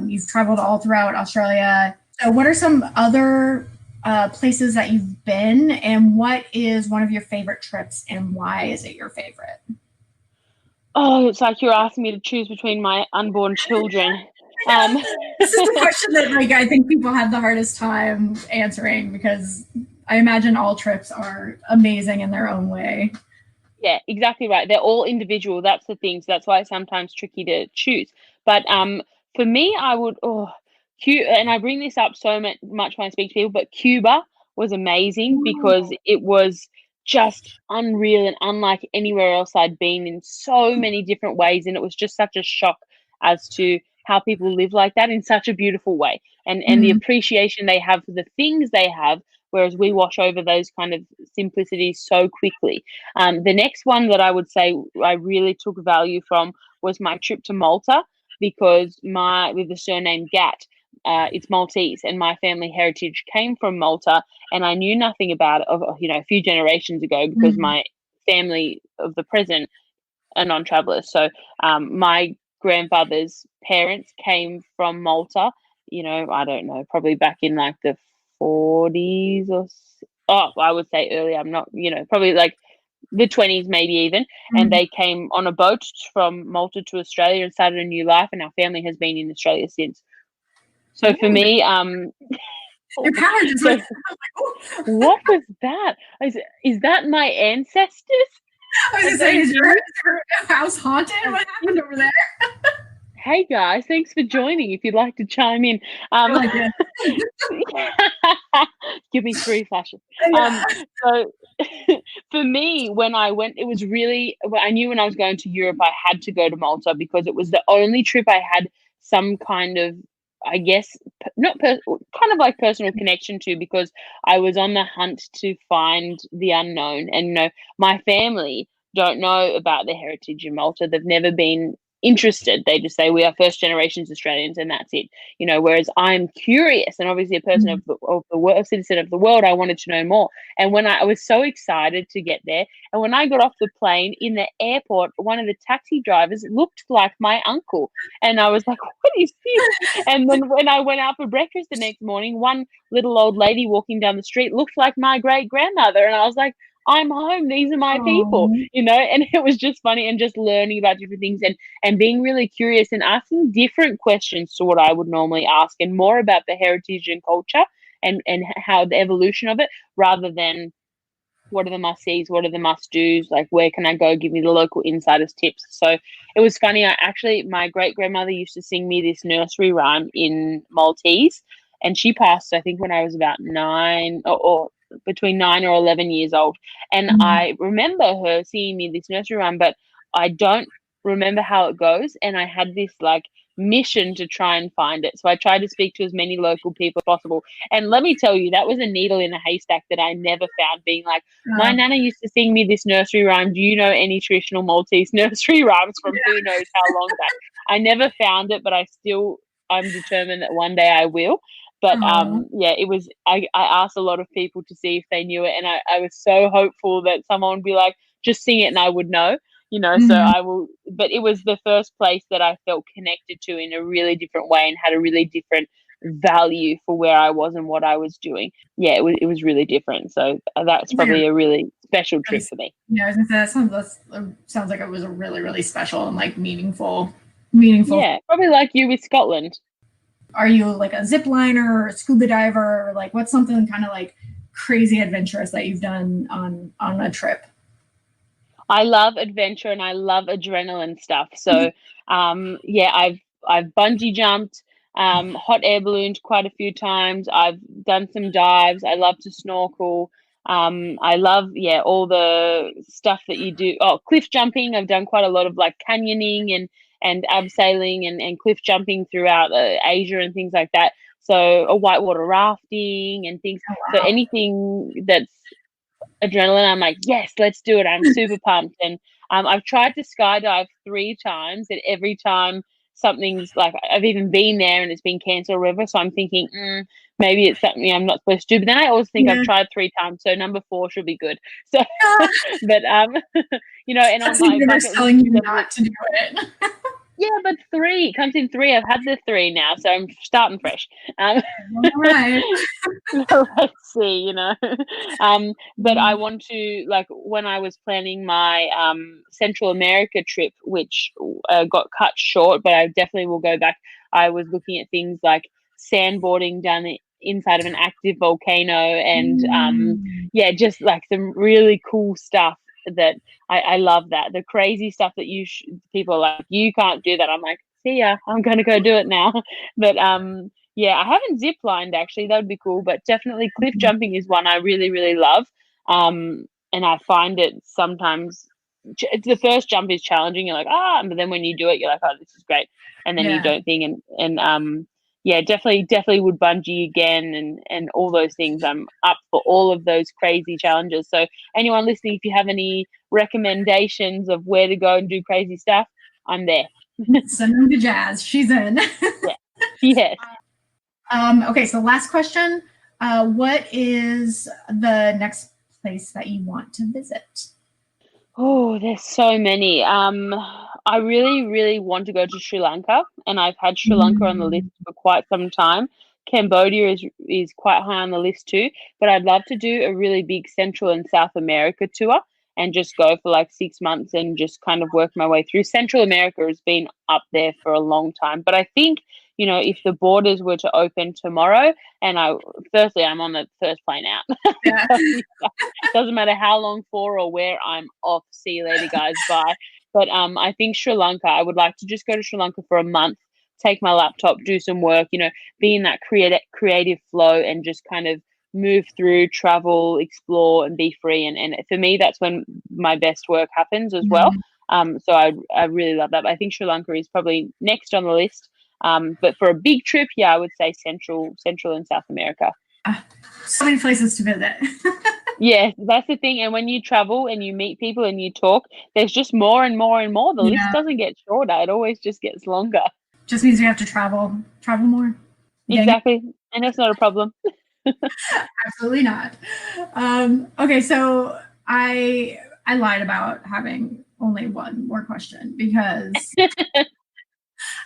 you've traveled all throughout Australia. So what are some other places that you've been, and what is one of your favorite trips, and why is it your favorite? Oh, it's like you're asking me to choose between my unborn children. This is the question that I think people have the hardest time answering, because I imagine all trips are amazing in their own way. Yeah, exactly right. They're all individual. That's the thing. So that's why it's sometimes tricky to choose. But for me, I would, and I bring this up so much when I speak to people, but Cuba was amazing because it was just unreal and unlike anywhere else I'd been in so many different ways. And it was just such a shock as to how people live like that in such a beautiful way, and the appreciation they have for the things they have, whereas we wash over those kind of simplicities so quickly. The next one that I would say I really took value from was my trip to Malta, because with the surname Gatt, it's Maltese, and my family heritage came from Malta, and I knew nothing about it, a few generations ago, because my family of the present are non-travelers. So my grandfather's parents came from Malta, I don't know, probably back in like the 40s I would say early. I'm not, probably like the 20s, maybe even. And they came on a boat from Malta to Australia and started a new life. And our family has been in Australia since. So for me, your power just what was that? Is that my ancestors? I was going to say, is your house haunted? What happened over there? Hey guys, thanks for joining. If you'd like to chime in, give me 3 flashes. So for me, when I went, it was really, I knew when I was going to Europe, I had to go to Malta, because it was the only trip I had some kind of, I guess, kind of like personal connection to, because I was on the hunt to find the unknown. And, my family don't know about the heritage in Malta. They've never been interested. They just say we are first generations Australians, and that's it. Whereas I'm curious, and obviously a person of the world, citizen of the world, I wanted to know more. And when I was so excited to get there, and when I got off the plane in the airport, one of the taxi drivers looked like my uncle, and I was like, "What is this?" And then when I went out for breakfast the next morning, one little old lady walking down the street looked like my great grandmother, and I was like, I'm home. These are my people, and it was just funny, and just learning about different things, and being really curious and asking different questions to what I would normally ask, and more about the heritage and culture and how the evolution of it, rather than what are the must-sees, what are the must-dos, like where can I go, give me the local insiders tips. So it was funny. My great-grandmother used to sing me this nursery rhyme in Maltese, and she passed, I think, when I was about 9 or between 9 or 11 years old. And I remember her singing me this nursery rhyme, but I don't remember how it goes. And I had this mission to try and find it. So I tried to speak to as many local people as possible. And let me tell you, that was a needle in a haystack that I never found, being like, my nana used to sing me this nursery rhyme. Do you know any traditional Maltese nursery rhymes from who knows how long back? I never found it, but I'm determined that one day I will. But it was, I asked a lot of people to see if they knew it, and I was so hopeful that someone would be like, just sing it and I would know, so I will. But it was the first place that I felt connected to in a really different way, and had a really different value for where I was and what I was doing. Yeah, it was really different. So that's probably a really special trip for me. Yeah, I was gonna say that sounds like it was a really, really special and meaningful. Yeah, probably like you with Scotland. Are you like a zip liner or a scuba diver, or what's something kind of crazy adventurous that you've done on a trip? I love adventure and I love adrenaline stuff. So, yeah, I've bungee jumped, hot air ballooned quite a few times. I've done some dives. I love to snorkel. I love, yeah, all the stuff that you do. Oh, cliff jumping. I've done quite a lot of like canyoning and abseiling and cliff jumping throughout Asia and things like that. So, a whitewater rafting and things. Oh, So wow. anything that's adrenaline, I'm like, yes, let's do it. I'm super pumped. And I've tried to skydive 3 times, and every time something's like, I've even been there and it's been cancelled or whatever. So I'm thinking, maybe it's something I'm not supposed to do. But then I always think I've Yeah. tried 3 times, so number 4 should be good. So, Ah, but and on that's my the universe bucket telling list, you not to do it. yeah, but 3 it comes in 3. I've had the 3 now, so I'm starting fresh. All right. Let's see, but I want to, like, when I was planning my Central America trip, which got cut short, but I definitely will go back. I was looking at things like sandboarding down the inside of an active volcano, and yeah, just like some really cool stuff that I love. That the crazy stuff that people are like, you can't do that. I'm like, see ya, I'm gonna go do it now. But yeah, I haven't zip lined actually. That would be cool. But definitely cliff jumping is one I really, really love. And I find it sometimes the first jump is challenging. You're like, but then when you do it, you're like, oh, this is great. And then you Yeah. don't think and yeah, definitely would bungee again and all those things. I'm up for all of those crazy challenges. So anyone listening, if you have any recommendations of where to go and do crazy stuff, I'm there. Send them to Jazz. She's in. Yeah. Yes. Okay, so last question. What is the next place that you want to visit? Oh, there's so many. I really, really want to go to Sri Lanka, and I've had Sri Lanka on the list for quite some time. Cambodia is quite high on the list too, but I'd love to do a really big Central and South America tour and just go for like 6 months and just kind of work my way through. Central America has been up there for a long time, but I think, if the borders were to open tomorrow, and I'm on the first plane out. Yeah. Doesn't matter how long for or where, I'm off. See you later, guys. Bye. But I think Sri Lanka, I would like to just go to Sri Lanka for a month, take my laptop, do some work, be in that creative flow and just kind of move through, travel, explore, and be free. And for me, that's when my best work happens as well. So I really love that. But I think Sri Lanka is probably next on the list. But for a big trip, yeah, I would say Central and South America. So many places to visit. Yeah, that's the thing. And when you travel and you meet people and you talk, there's just more and more and more. The list doesn't get shorter. It always just gets longer. Just means we have to travel more. Exactly. And that's not a problem. Absolutely not. Okay, so I lied about having only one more question because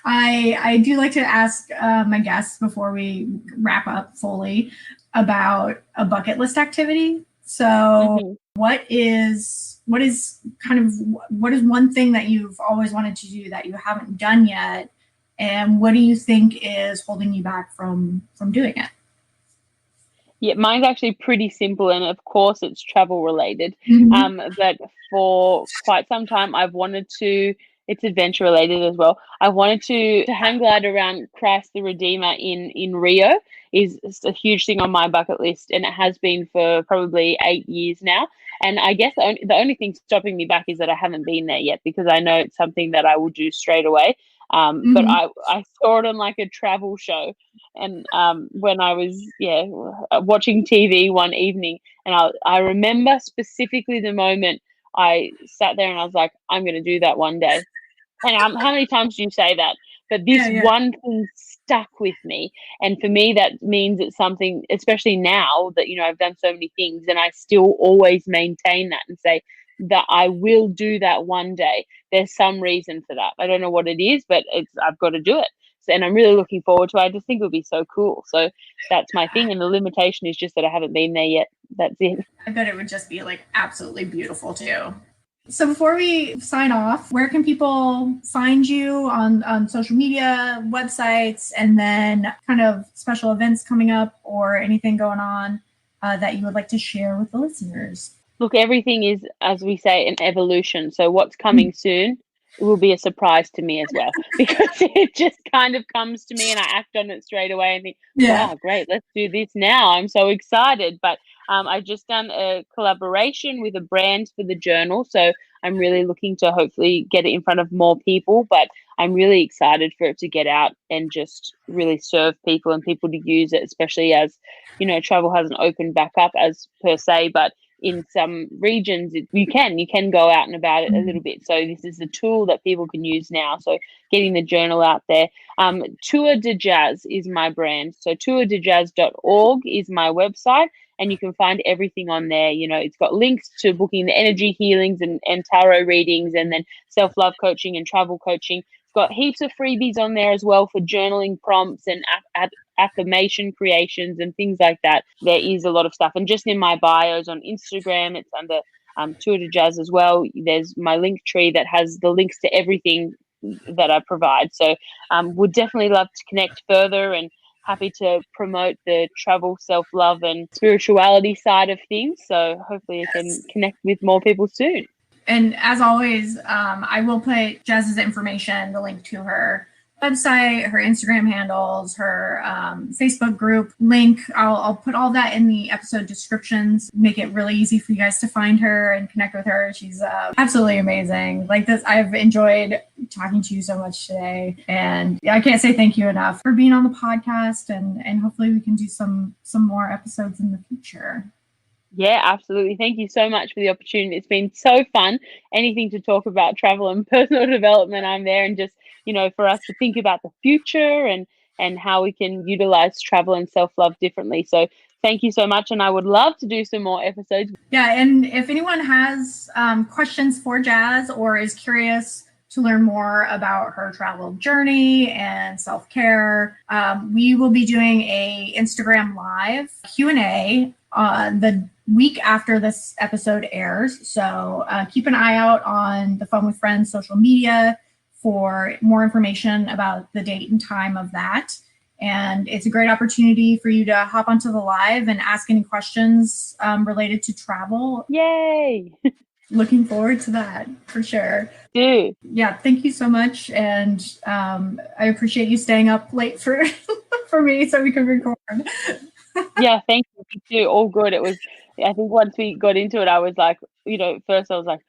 I do like to ask my guests before we wrap up fully about a bucket list activity. So what is one thing that you've always wanted to do that you haven't done yet? And what do you think is holding you back from doing it? Yeah, mine's actually pretty simple, and of course it's travel related. But for quite some time I've wanted to, it's adventure related as well. I wanted to hang glide around Christ the Redeemer in Rio is a huge thing on my bucket list, and it has been for probably 8 years now. And I guess the only thing stopping me back is that I haven't been there yet, because I know it's something that I will do straight away. But I saw it on like a travel show, and when I was watching TV one evening, and I remember specifically the moment I sat there and I was like, I'm going to do that one day. And how many times do you say that? But this one thing stuck with me, and for me that means it's something, especially now that I've done so many things, and I still always maintain that and say that I will do that one day. There's some reason for that. I don't know what it is, but I've got to do it. So, and I'm really looking forward to it. I just think it would be so cool. So that's my thing. And the limitation is just that I haven't been there yet. That's it. I bet it would just be like absolutely beautiful too. So before we sign off, where can people find you on social media, websites, and then kind of special events coming up or anything going on that you would like to share with the listeners? Look, everything is, as we say, an evolution. So what's coming soon will be a surprise to me as well, because it just kind of comes to me and I act on it straight away and think, Yeah. wow, great, let's do this now. I'm so excited. But I just done a collaboration with a brand for the journal. So I'm really looking to hopefully get it in front of more people. But I'm really excited for it to get out and just really serve people and people to use it, especially as, travel hasn't opened back up as per se, but in some regions you can go out and about it a little bit. So this is a tool that people can use now. So getting the journal out there. Tour de Jazz is my brand. So tourdejazz.org is my website, and you can find everything on there. It's got links to booking the energy healings and tarot readings, and then self-love coaching and travel coaching. It's got heaps of freebies on there as well for journaling prompts and affirmation creations and things like that. There is a lot of stuff. And just in my bios on Instagram, it's under Tour de Jazz as well. There's my link tree that has the links to everything that I provide. So would definitely love to connect further, and happy to promote the travel, self-love and spirituality side of things. So hopefully I can connect with more people soon. And as always, I will put Jazz's information, the link to her website, her Instagram handles, her Facebook group link. I'll put all that in the episode descriptions, make it really easy for you guys to find her and connect with her. She's absolutely amazing. Like this, I've enjoyed talking to you so much today, and I can't say thank you enough for being on the podcast, and hopefully we can do some more episodes in the future. Yeah, absolutely. Thank you so much for the opportunity. It's been so fun. Anything to talk about travel and personal development, I'm there. And just, for us to think about the future and how we can utilize travel and self-love differently. So thank you so much. And I would love to do some more episodes. Yeah. And if anyone has questions for Jazz or is curious to learn more about her travel journey and self-care, we will be doing a Instagram live Q&A the week after this episode airs. So keep an eye out on the Fun with Friends social media for more information about the date and time of that. And it's a great opportunity for you to hop onto the live and ask any questions related to travel. Yay! Looking forward to that for sure. Dude. Yeah, thank you so much. And I appreciate you staying up late for me so we can record. Yeah, thank you. Me too. All good. It was, I think once we got into it, I was like, first I was like,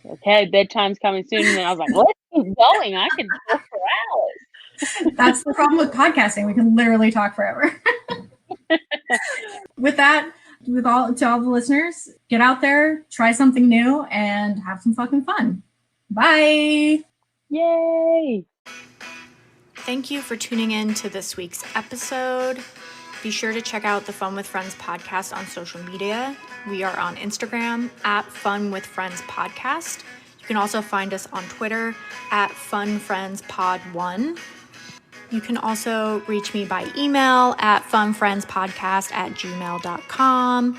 okay, bedtime's coming soon. And then I was like, let's keep going. I can talk for hours. That's the problem with podcasting. We can literally talk forever. With that, to all the listeners, get out there, try something new, and have some fucking fun. Bye. Yay. Thank you for tuning in to this week's episode. Be sure to check out the Fun with Friends podcast on social media. We are on Instagram at Fun with Friends Podcast. You can also find us on Twitter at FunFriendsPod1. You can also reach me by email at funfriendspodcast@gmail.com.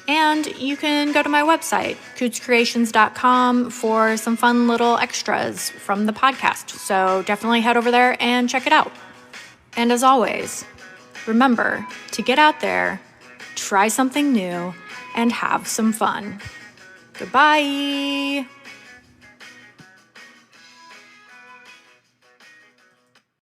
And you can go to my website, cootscreations.com, for some fun little extras from the podcast. So definitely head over there and check it out. And as always, remember to get out there, try something new, and have some fun. Goodbye.